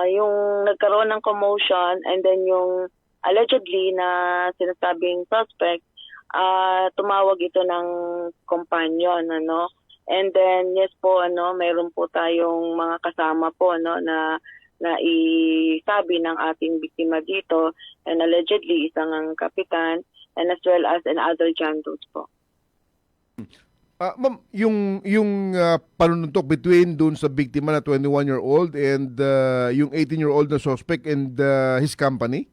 yung nagkaroon ng commotion and then yung allegedly na sinasabing suspect, tumawag ito ng companion, And then, yes po, mayroon po tayong mga kasama po, na isabi ng ating biktima dito, and allegedly isang ang kapitan, and as well as another jandos po. Ma'am, yung panununtok between doon sa biktima na 21-year-old and yung 18-year-old na suspect and his company?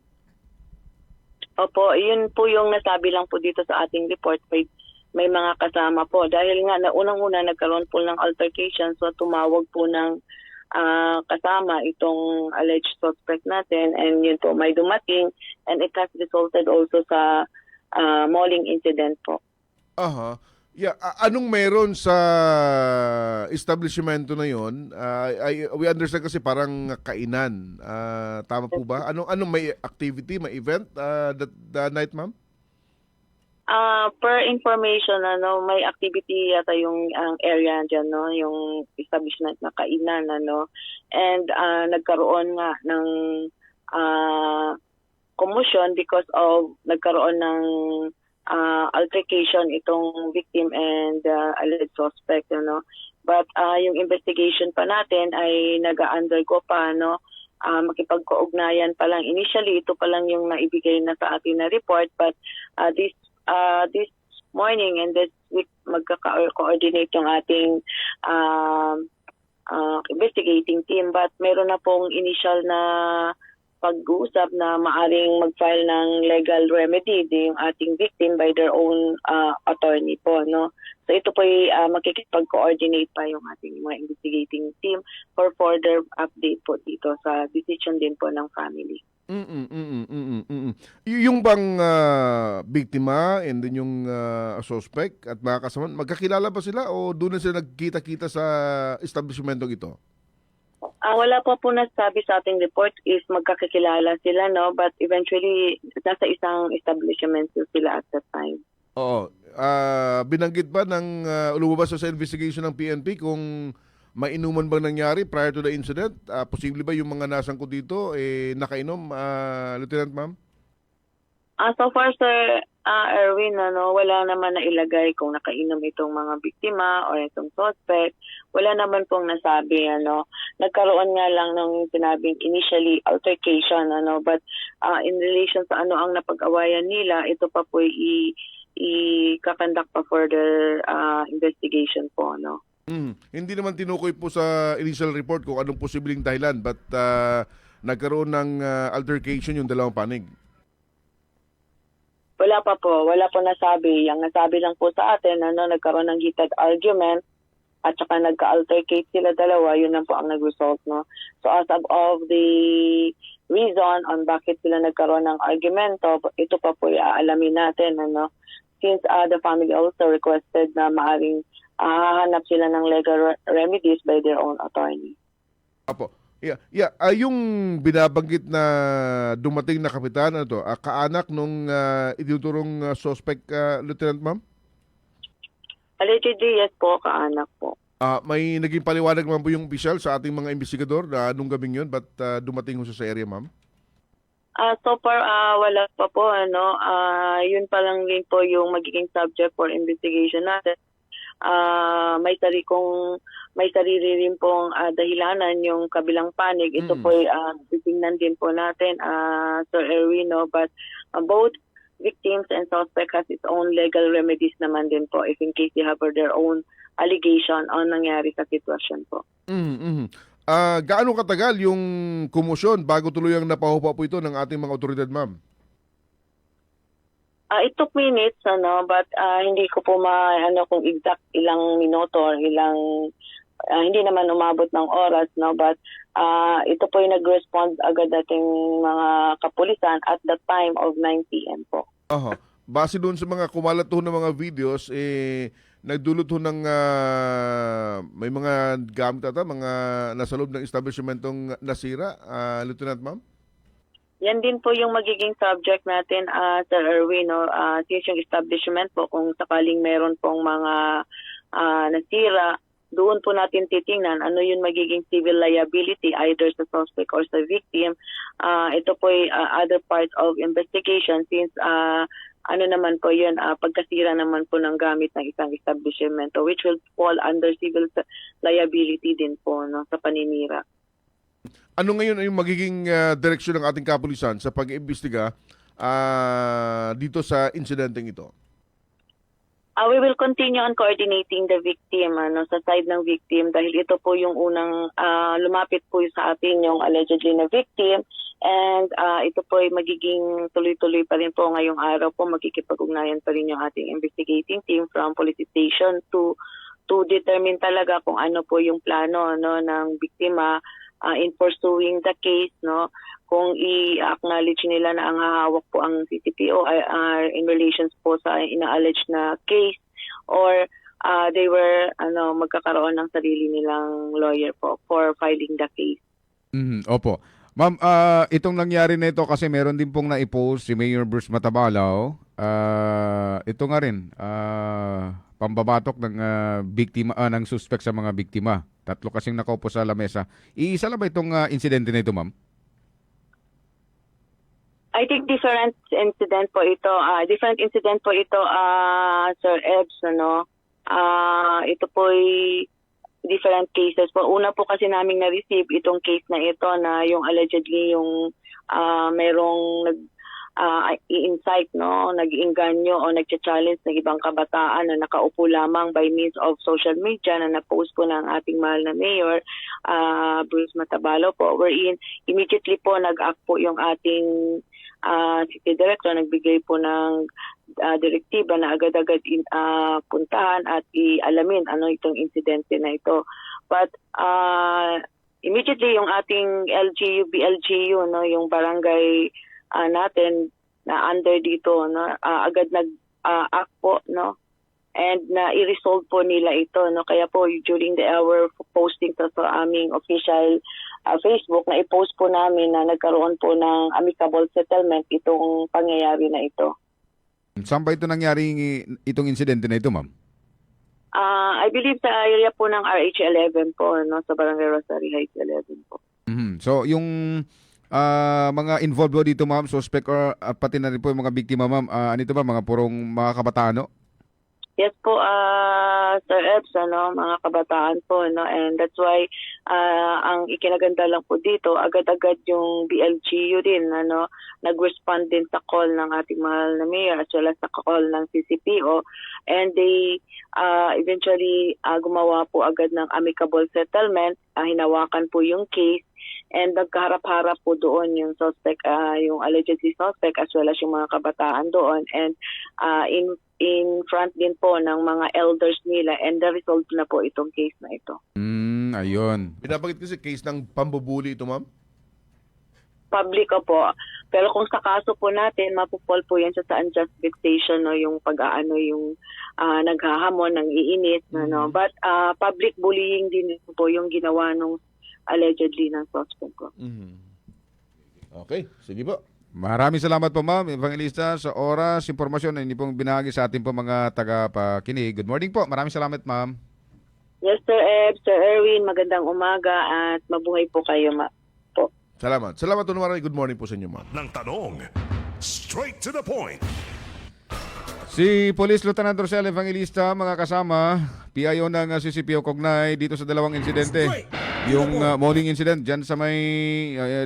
Opo, yun po yung nasabi lang po dito sa ating report. May mga kasama po. Dahil nga unang-una nagkaroon po ng altercation, so tumawag po ng kasama itong alleged suspect natin and yun po may dumating and it has resulted also sa mauling incident po. Aha. Yeah, anong meron sa establishmento na 'yon? We understand kasi parang kainan. Tama po ba? Anong may activity, may event that night, ma'am? Per information, may activity yata yung ang area dyan, no? Yung establishment na kainan, and nagkaroon nga ng commotion because of nagkaroon ng altercation itong victim and alleged suspect, But yung investigation pa natin ay nag-undergo pa, makipagkaugnayan pa lang. Initially, ito pa lang yung naibigay na sa atin na report, but this morning and this week magka-coordinate yung ating investigating team. But meron na pong initial na pag-uusap na maaring mag-file ng legal remedy yung ating victim by their own attorney po, So ito po makikipag-coordinate pa yung ating mga investigating team for further update po dito sa decision din po ng family. Yung bang biktima and then yung suspect at mga kasama, magkakilala ba sila o doon na sila nagkita-kita sa establishmentong ito? Wala po nasabi sa ating report is magkakilala sila, but eventually nasa isang establishment sila at that time. Oo. Binanggit ba ng lumabas sa investigation ng PNP kung may inuman bang nangyari prior to the incident? Posible ba yung mga nasangkot dito nakainom, Lieutenant Ma'am? So far, Sir Erwin, wala naman na ilagay kung nakainom itong mga biktima o itong suspect. Wala naman pong nasabi. Nagkaroon nga lang ng sinabing initially altercation. But in relation sa ang napag-awayan nila, ito pa po i-kakandak pa further investigation po. Hindi naman tinukoy po sa initial report kung anong posibleng dahilan but nagkaroon ng altercation yung dalawang panig. Wala po nasabi. Yung nasabi lang po sa atin, nagkaroon ng heated argument at saka nagka-altercate sila dalawa, yun lang po ang nag-result, So as of the reason on bakit sila nagkaroon ng argumento, ito pa po aalamin natin, Since the family also requested na maaring hahanap sila ng legal remedies by their own attorney. Apo. Yeah. Yung binabanggit na dumating na kapitan, kaanak nung itinuturong suspect, Lieutenant Ma'am? Allegedly, yes po, kaanak po. May naging paliwanag naman po yung opisyal sa ating mga investigador na nung gabing yun, but dumating ho sa area, Ma'am? So far, wala pa po, yun pa lang din po yung magiging subject for investigation natin. May sarili rin pong dahilanan yung kabilang panig. Ito po titingnan din po natin, Sir Erwino, but both victims and suspect has its own legal remedies naman din po if in case they have their own allegation on nangyari sa sitwasyon po. Gaano katagal yung komosyon bago tuluyang napahupa po ito ng ating mga otoridad, Ma'am? It took minutes, but hindi ko po kung exact ilang minuto or hindi naman umabot ng oras, but ito po yung nag-respond agad dating mga kapulisan at the time of 9 p.m. po. Base doon sa mga kumalat ho ng mga videos, nagdulot ho ng may mga gamit mga nasa loob ng establishmentong nasira, Lieutenant Ma'am? Yan din po yung magiging subject natin, Sir Erwin, since yung establishment po, kung sakaling meron pong mga nasira, doon po natin titingnan ano yung magiging civil liability either sa suspect or sa victim. Ito po ay other part of investigation since naman po yun, pagkasira naman po ng gamit ng isang establishment which will fall under civil liability din po sa paninira. Ano ngayon yung magiging direksyon ng ating kapulisan sa pag-iimbestiga dito sa insidenteng ito? We will continue on coordinating the victim sa side ng victim dahil ito po yung unang lumapit po sa atin yung allegedly na victim and ito po ay magiging tuloy-tuloy pa rin po ngayong araw po magkikipag-ugnayan pa rin yung ating investigating team from police station to determine talaga kung ano po yung plano ng biktima in pursuing the case, kung i-acknowledge nila na ang hahawak po ang CCPO in relations po sa ina-alleged na case or they were magkakaroon ng sarili nilang lawyer po for filing the case. Opo. Ma'am, itong nangyari na ito kasi meron din pong na-post si Mayor Bruce Matabalao. Ito nga rin, pambabatok ng biktima, ng suspect sa mga biktima. 3 kasing nakaupo sa lamesa. Iisa lang ba itong insidente na ito, ma'am? I think different incident po ito, Sir Ebs, ito po'y different cases po. Una po kasi naming na-receive itong case na ito na yung allegedly yung merong i-incite, nag-iinganyo o nag-challenge ng ibang kabataan na nakaupo lamang by means of social media na na-post po ng ating mahal na Mayor, Bruce Matabalao po. Wherein immediately po nag-act po yung ating City Director, nagbigay po ng direktiba na agad-agad puntahan at i-alamin ano itong insidente na ito. But immediately yung ating LGU, BLGU, yung barangay natin na under dito, agad nag-act po, and na i-resolve po nila ito, kaya po during the hour posting to sa aming official Facebook, na i-post po namin na nagkaroon po ng amicable settlement itong pangyayari na ito. Saan ba ito nangyari itong insidente na ito, ma'am? I believe sa area po ng RH11 po, sa Barangay Rosary Heights 11 po. So, yung mga involved po dito, ma'am, suspect or pati na rin po yung mga biktima, ma'am, ano ito ba, mga purong mga kabataan, no? Yes po, Sir Ebs, mga kabataan po, and that's why ang ikinaganda lang po dito, agad-agad yung BLGU din, nag-respond din sa call ng ating mahal na Mayor as well as sa call ng CCPO, and they eventually gumawa po agad ng amicable settlement, hinawakan po yung case, and nagkaharap-harap po doon yung suspect, yung allegedly suspect as well as yung mga kabataan doon, and in front din po ng mga elders nila, and na-resolve na po itong case na ito. Ayun. Pinapakit kasi case ng pambubuli ito, ma'am? Public po. Pero kung sa kaso po natin, mapupol po yan sa unjust vexation, yung yung naghahamon, ng iinit. But public bullying din po yung ginawa nung allegedly ng suspect ko. Okay, sige po. Maraming salamat po, ma'am Evangelista, sa oras, impormasyon na hindi pong binahagi sa ating po mga tagapakinig. Good morning po. Maraming salamat, ma'am. Yes, Sir Eb, Sir Erwin, magandang umaga at mabuhay po kayo, po. Salamat. Salamat po naman. Good morning po sa inyo, ma'am. Ng tanong, straight to the point. Si Police Lieutenant Rosel Evangelista, mga kasama, PIO ng CCPO Cognay dito sa dalawang insidente. Yung morning incident dyan sa may,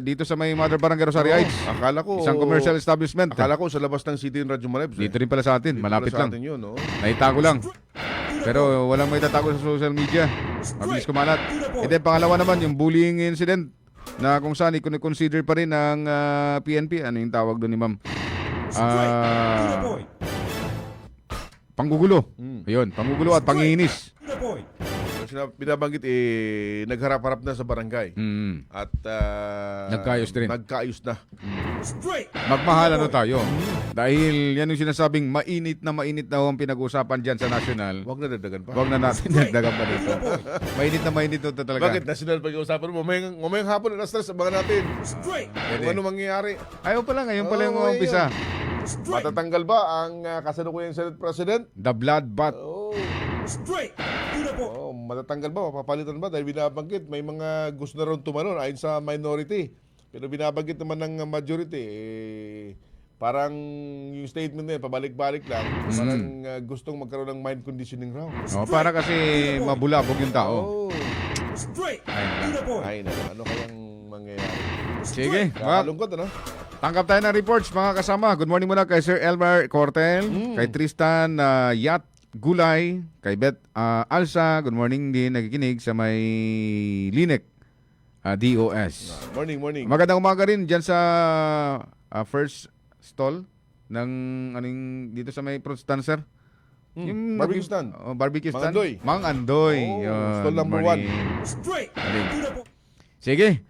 dito sa may Mother Barangay Rosary Heights. Akala ko, isang commercial establishment. Akala ko sa labas ng City and Radyo Malebs. Dito rin pala sa atin, malapit lang. Yun, no? Naitago lang. Pero walang may tatago sa social media. Mabilis kumalat. And then pangalawa naman, yung bullying incident na kung saan i-consider pa rin ng PNP. Ano yung tawag doon ni ma'am? Panggugulo. Ayun, panggugulo at panginis. Binabanggit nagharap-harap na sa barangay. At nagkaayos din. Nagkaayos na. Magmahala na tayo. Dahil yan yung sinasabing mainit na ang pinag-uusapan dyan sa national. Huwag na dagdagan pa. Huwag na natin dagdagan pa dito. mainit na talaga. Bakit national pag-uusapan mo? Mamayang hapon na stress abangan natin. Kung ano mangyayari. Ayaw pa lang, ngayon pala yung umpisa. Matatanggal ba ang kasalukuyang Senate President? The blood bath. Matatanggal ba? Mapapalitan ba? Dahil binabanggit, may mga gusto na rin tumalon ayon sa minority. Pero binabanggit naman ng majority, parang yung statement na yun, pabalik-balik lang. Parang gustong magkaroon ng mind conditioning raw. Para kasi mabulabog yung tao. Ay, ano kayang mangyayari? Sige. Kakalungkot, ano? Tanggap tayo ng reports, mga kasama. Good morning muna kay Sir Elmer Cortel, kay Tristan Yat Gulay, kay Beth Alsa. Good morning din, nakikinig sa may Linek DOS. Morning. Magandang umaga rin dyan sa first stall ng dito sa may fruit stand, sir. Yung barbecue stand. Barbecue stand. Mang Andoy. Stall number 1. Sige.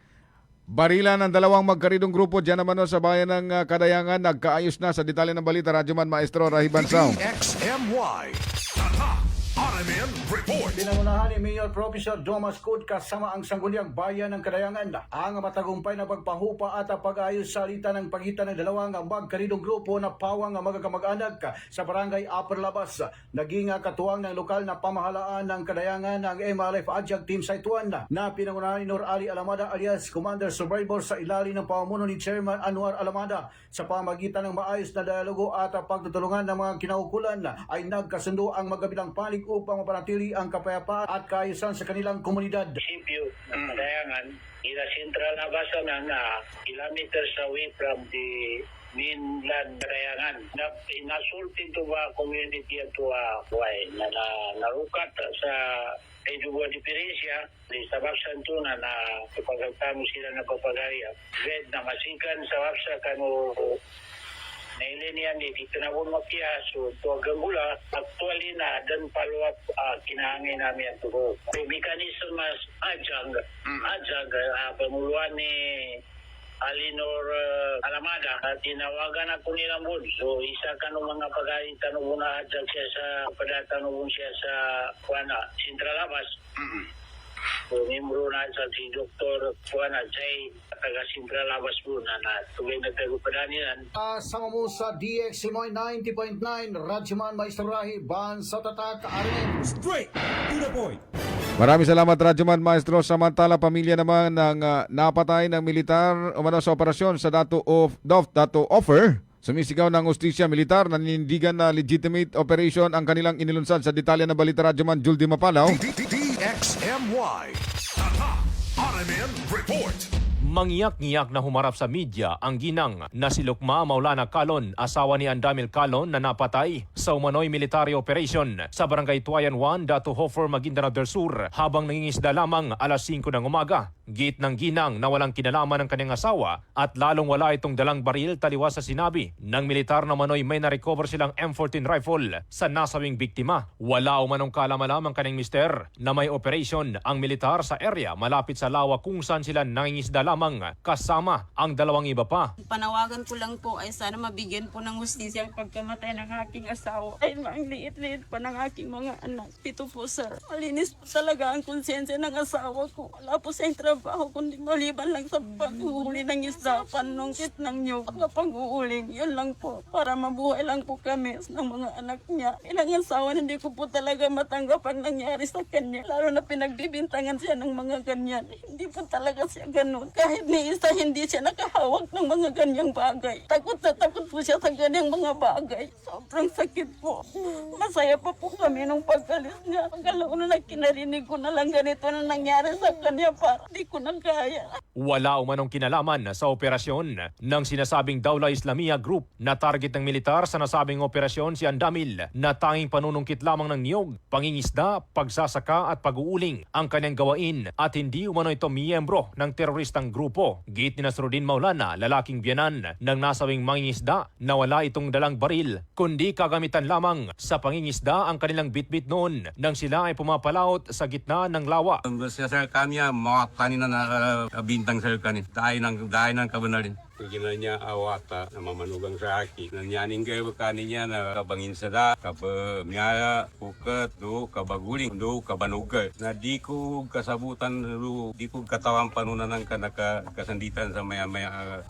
Barila ng dalawang magkaridong grupo dyan naman sa bayan ng Kadayangan. Nagkaayos na sa detalye ng balita. Radyoman Maestro Rahiban Sound. DXMY. Tatak RMN Report. Pinangunahan ni Mayor Professor Domas Cud kasama ang Sangguniang Bayan ng Kadayangan ang matagumpay na pagpahupa at pag-ayos sa alitan ng pagitan ng dalawang magkaridong grupo na pawang magkakamag-anak sa barangay Upper Labas. Naging katuwang ng lokal na pamahalaan ng Kadayangan ang MRF Adjunct Team Site 1 na pinangunahan ni Nur Ali Alamada alias Commander Survivor sa ilalim ng pamumuno ni Chairman Anwar Alamada. Sa pamagitan ng maayos na dialogo at pagtutulungan ng mga kinaukulan ay nagkasundo ang magkabilang panig upang mapanatili ang kapayapaan at kaayusan sa kanilang komunidad. Municipio ng Kadayangan, ila Central Abasanan na kilometers away from the mainland Kadayangan. Nasulti to ba community at na narukat sa medyo buwan diferensya sa Baksan to na ipagkagtamo sila ng papagaya. Red na masikan sa Baksa kano nailinian dito na buong mapiaso to gambula actually na dan follow up kinahangin namin ang tuho. The mechanism as ajag pamuluan ni Alinor Alamada at tinawagan ako nilang bud. So isa ka ng mga pag-aitan ng muna ajag siya sa padatan ng siya sa Central Labas. So, membro na sa si Dr. Juana Chay, taga Central Labas po na tugay na tagupadaninan. Sama mo sa DXMY 90.9, Radyoman Maestrorahi, Ban sa Tatak, RMN. Straight to the point. Maraming salamat Radyoman Maestro. Samantala pamilya naman ng napatay ng militar umano sa operasyon sa Dato Offer. Sumisigaw ng ustisya militar na ninindigan na legitimate operation ang kanilang inilunsad. Sa detalye na balita Radyoman Juldy Mapalaw. DXMY Tatak RMN Report. Mangiyak-ngiyak na humarap sa media ang ginang na si Lukma Maulana Calon, asawa ni Andamil Calon na napatay sa umano'y military operation sa Barangay Tuayan 1, Dato Hofer, Maguindanao del Sur habang nangingisda lamang alas 5 ng umaga. Git ng ginang na walang kinalaman ng kanyang asawa at lalong wala itong dalang baril taliwas sa sinabi ng militar na umano'y may na-recover silang M14 rifle sa nasabing biktima. Wala umanong kalamalam ang kanyang mister na may operation ang militar sa area malapit sa lawa kung saan sila nangingisda lamang kasama ang dalawang iba pa. Panawagan ko lang po ay sana mabigyan po ng hustisya ang pagkamatay ng aking asawa. Ay ang liit-liit pa ng aking mga anak. Pito po sir. Malinis po talaga ang konsensya ng asawa ko. Wala po sa trabaho kundi maliban lang sa pag-uuli ng isda, panungkit ng nyug, pag-uuling. Yun lang po. Para mabuhay lang po kami ng mga anak niya. Ilang asawa hindi ko po talaga matanggap ang nangyari sa kanya. Lalo na pinagbibintangan siya ng mga ganyan. Hindi po talaga siya ganun. Kahit ni isa hindi siya nakahawak ng mga ganyang bagay. Takot na takot po siya sa ganyang mga bagay. Sobrang sakit po. Masaya pa po kami nung pagkalis niya. Pagkalaon na kinarinig ko na lang ganito na nangyari sa kanya pa. Di ko na kaya. Wala umanong kinalaman sa operasyon ng sinasabing Dawla Islamia Group na target ng militar sa nasabing operasyon si Andamil na tanging panunungkit lamang ng niyog, pangingisda, pagsasaka at pag-uuling ang kanyang gawain at hindi umano ito miyembro ng teroristang grupo. Git ni Nasruddin Maulana, lalaking biyanan ng nasabing mangingisda na wala itong dalang baril kundi kagamitan lamang sa pangingisda ang kanilang bitbit noon nang sila ay pumapalaot sa gitna ng lawa. Sa sir kanya, mga kanina na bintang sir kanin. Dahil ng kabunarin. Kaya niya awata na mamanugang sa aki. Nanyaning kayo kaninya na kabangin sada, kabamyaya, pukat, do, kabaguling, do, kabanuga. Na di ko kasabutan, do, di ko katawang panunan ng kasanditan sa maya-maya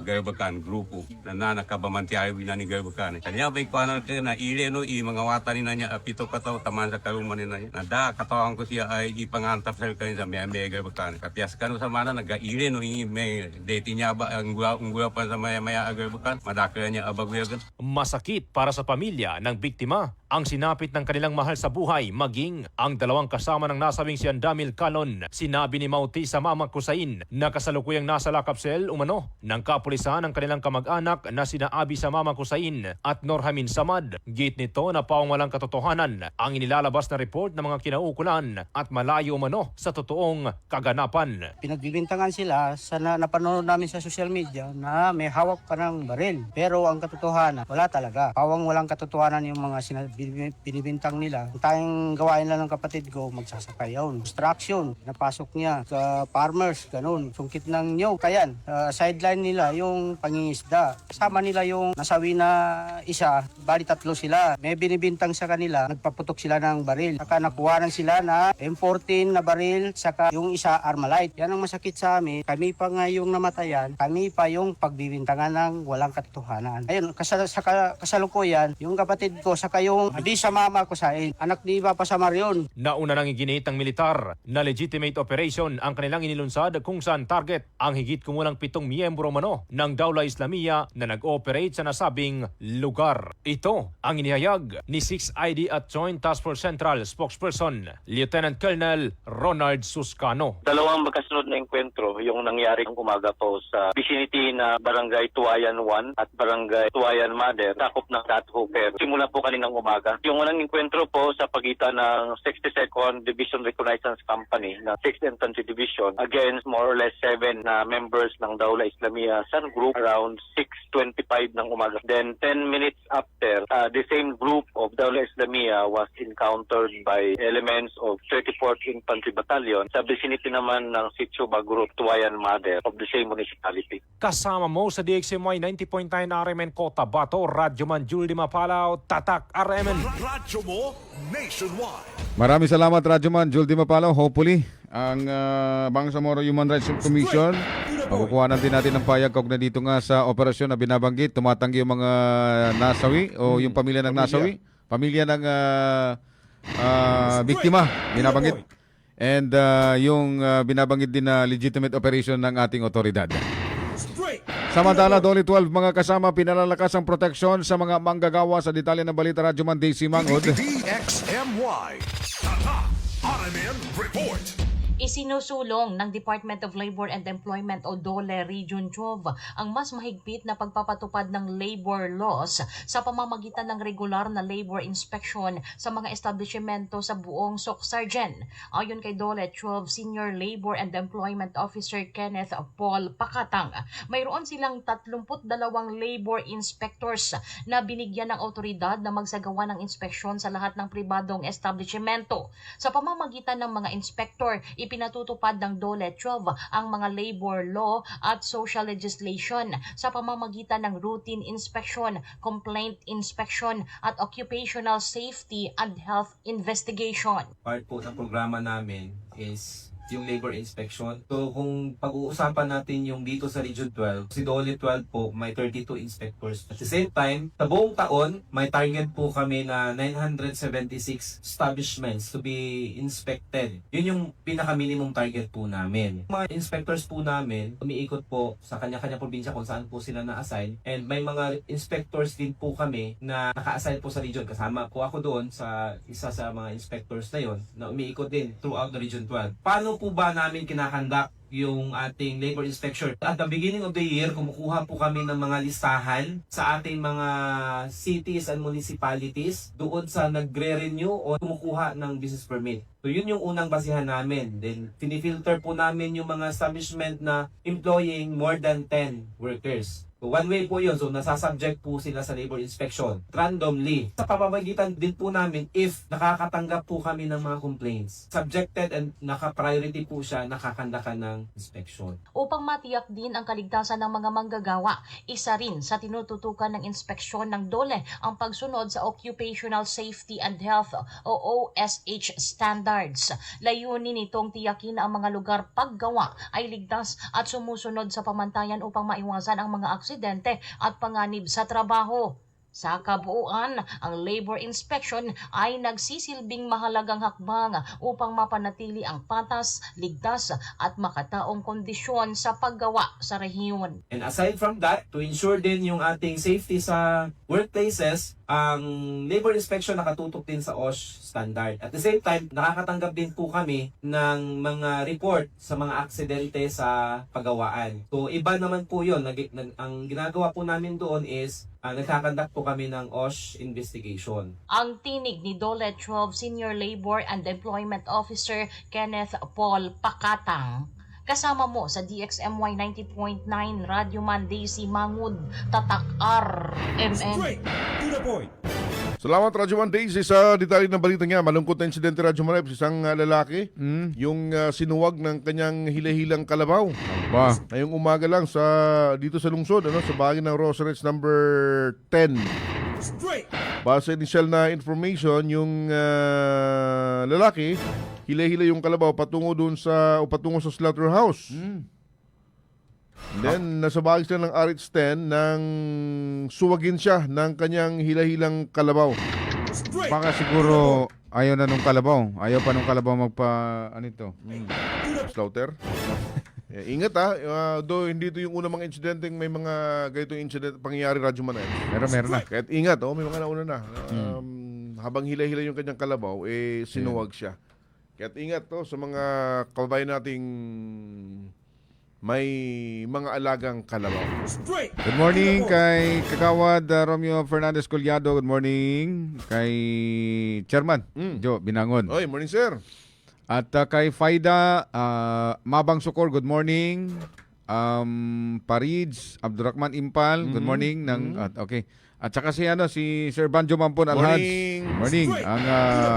gayabakan, grupo. Na nakabamantiyay ni gayabakan. Kanya ba ikuanan kayo na ile no, mga wata ni niya, pito kataw, taman sa kaluman ni niya. Na da, katawang ko siya ay ipangantap sa kanin sa maya-maya gayabakan. Kapias ka no sa mana, nag-ile no, may deti niya ba ang pa sa maya-maya agabukan, madakaya niya abaguyagan. Masakit para sa pamilya ng biktima ang sinapit ng kanilang mahal sa buhay, maging ang dalawang kasama ng nasabing si Andamil Calon. Sinabi ni Mauti sa Mama Kusain na kasalukuyang nasa lakapsel umano ng kapulisan ng kanilang kamag-anak na sina Abi sa Mama Kusain at Norhamin Samad. Git nito na pawang walang katotohanan ang inilalabas na report ng mga kinaukulan at malayo umano sa totoong kaganapan. Pinagbibintangan sila sa napanood namin sa social media na may hawak pa ng baril. Pero ang katotohanan, wala talaga. Pawang walang katotohanan yung mga binibintang nila. Ang tayong gawain lang ng kapatid ko, magsasakay yun. Construction, napasok niya sa farmers, ganun. Sungkit ng nyog, kayan. Sideline nila yung pangingisda. Kasama nila yung nasawi na isa, bali 3 sila. May binibintang sa kanila, nagpaputok sila ng baril. Saka nakuhanan sila na M14 na baril, saka yung isa Armalite. Yan ang masakit sa amin. Kami pa nga yung namatayan, kami pa yung pagbibintangan ng walang katotohanan. Ayun, sa kasalukuyan, yung kapatid ko, saka yung di sa mama ko sa anak ni Papa Samarion. Nauna nang iginit ng militar na legitimate operation ang kanilang inilunsad kung saan target ang higit kumulang 7 miyembro mano ng Dawla Islamiyya na nag-ooperate sa nasabing lugar. Ito ang inihayag ni 6ID at Joint Task Force Central spokesperson Lieutenant Colonel Ronald Suscano. Dalawang magkasunod na enkwentro yung nangyari ng umaga po sa vicinity na Barangay Tuayan 1 at Barangay Tuayan Mother, takop ng Rat Hooper. Simula po kaninang umaga. Yung unang enkwentro po sa pagitan ng 62nd Division Reconnaissance Company ng 6th Infantry Division against more or less 7 na members ng Dawla Islamiyya Sun Group around 6:25 ng umaga. Then 10 minutes after, the same group of Dawla Islamiyya was encountered by elements of 34th Infantry Battalion sa vicinity naman ng Sitio Bagurut, Tuayan Mother of the same municipality. Kasama mo sa DXMY 90.9 RMN Cotabato, Radyoman Jules Di Mapalaw, Tatak RMN. Radyo mo nationwide. Maraming salamat, Radyoman Jules Di Mapalaw. Hopefully, ang Bangsamoro Human Rights Commission, makukuha natin ng payag kaugnay dito nga sa operasyon na binabanggit. Tumatanggi yung mga nasawi o yung pamilya ng nasawi, pamilya ng biktima, binabanggit. And yung binabanggit din na legitimate operation ng ating otoridad. Samantala, Dolly 12, mga kasama, pinalalakas ang proteksyon sa mga manggagawa. Sa detalye ng balita, Radyoman Daisy Mangod. DXMY. Tata RMN Report. Isinusulong ng Department of Labor and Employment o DOLE Region 12 ang mas mahigpit na pagpapatupad ng labor laws sa pamamagitan ng regular na labor inspection sa mga establishmento sa buong Socsargen. Ayon kay DOLE 12 Senior Labor and Employment Officer Kenneth Paul Pakatang, mayroon silang 32 labor inspectors na binigyan ng otoridad na magsagawa ng inspeksyon sa lahat ng pribadong establishmento. Sa pamamagitan ng mga inspector, ipinatutupad ng DOLE 12 ang mga labor law at social legislation sa pamamagitan ng routine inspection, complaint inspection at occupational safety and health investigation. Part po ng programa namin is yung labor inspection. So kung pag-uusapan natin yung dito sa Region 12, si DOLE 12 po may 32 inspectors. At the same time, sa buong taon, may target po kami na 976 establishments to be inspected. Yun yung pinaka-minimum target po namin. Mga inspectors po namin, umiikot po sa kanya-kanya probinsya kung saan po sila na-assign. And may mga inspectors din po kami na naka-assign po sa region. Kasama po ako doon sa isa sa mga inspectors na yon na umiikot din throughout the Region 12. Paano po ba namin kinakandak yung ating labor inspection? At the beginning of the year, kumukuha po kami ng mga listahan sa ating mga cities and municipalities doon sa nagre-renew o kumukuha ng business permit. So yun yung unang basihan namin. Then pinifilter po namin yung mga establishment na employing more than 10 workers. So one way po yun. So nasasubject po sila sa labor inspection randomly. Sa pamamagitan din po namin if nakakatanggap po kami ng mga complaints. Subjected and naka-priority po siya, nakakandakan ng inspection. Upang matiyak din ang kaligtasan ng mga manggagawa, isa rin sa tinututukan ng inspeksyon ng DOLE ang pagsunod sa Occupational Safety and Health o OSH standards. Layunin nitong tiyakin na ang mga lugar paggawa ay ligtas at sumusunod sa pamantayan upang maiwasan ang mga aksidente at panganib sa trabaho. Sa kabuuan, ang labor inspection ay nagsisilbing mahalagang hakbang upang mapanatili ang patas, ligtas at makataong kondisyon sa paggawa sa rehiyon. And aside from that, to ensure din yung ating safety sa workplaces, ang labor inspection nakatutok din sa OSH standard. At the same time, nakakatanggap din po kami ng mga report sa mga aksidente sa paggawaan. So iba naman po yun. Ang ginagawa po namin doon is nagkakandak po kami ng OSH investigation. Ang tinig ni DOLE 12 Senior Labor and Employment Officer Kenneth Paul Pakatang. Kasama mo sa DXMY 90.9 Radyo Man Daisy Mangud, Tatak RMN. Straight to the point. Salamat Radyo Man Daisy sa detalye ng balita niya. Malungkot na insidente Radyo Man, isang lalaki, yung sinuwag ng kanyang hila-hilang kalabaw. Ba? Ngayong umaga lang dito sa lungsod, sa bahay ng Rosarits number 10. Straight. Base initial na information, yung lalaki, hila-hila yung kalabaw patungo sa slaughterhouse. And then, nasa bahagi sila ng RH10 nang suwagin siya ng kanyang hila-hilang kalabaw. Baka siguro ayaw na nung kalabaw. Ayaw pa nung kalabaw Slaughter? Ingat though hindi ito yung unang mga insidente, may mga ganitong incident pangyayari Radyo Man. Meron na. Kahit ingat, may mga nauna na. Habang hila-hila yung kanyang kalabaw, sinuwag siya. Kahit ingat sa mga kababayan nating may mga alagang kalabaw. Good morning kay Kagawad Romeo Fernandez Collado. Good morning kay Chairman Joe Binangon. Oy, morning sir. At kay Faida Mabang Sukor, good morning. Parids Abdurrahman Impal, good morning. Okay. At saka si Sir Banjo Mampon Alhaj. Morning. Ang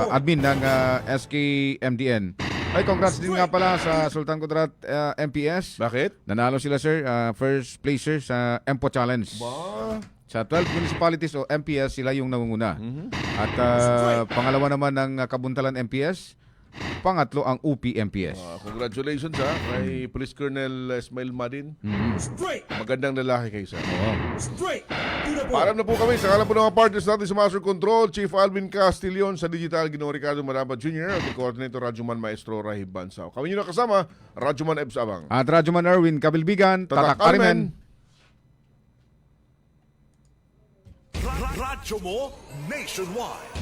admin ng SKMDN. Ay, congrats din nga pala sa Sultan Kudarat MPS. Bakit? Nanalo sila sir, first placer sa EMPO Challenge. Sa 12 municipalities o MPS, sila yung nangunguna. At pangalawa naman ng Kabuntalan MPS. Pangatlo ang UP MPS. Congratulations kay Police Colonel Ismail Madin. Magandang lalaki kayo sir. Paalam na po kami sa kalan po ng mga partners natin sa Master Control, Chief Alvin Castillon, sa Digital Ginoong Ricardo Maraba Jr. at Coordinator Radyo Man Maestro Rahib Bansao. Kami nyo nakasama, Radyo Man Ebs Abang. At Radyo Man Erwin Kabilbigan, Tatak Arimen. Radyo mo nationwide.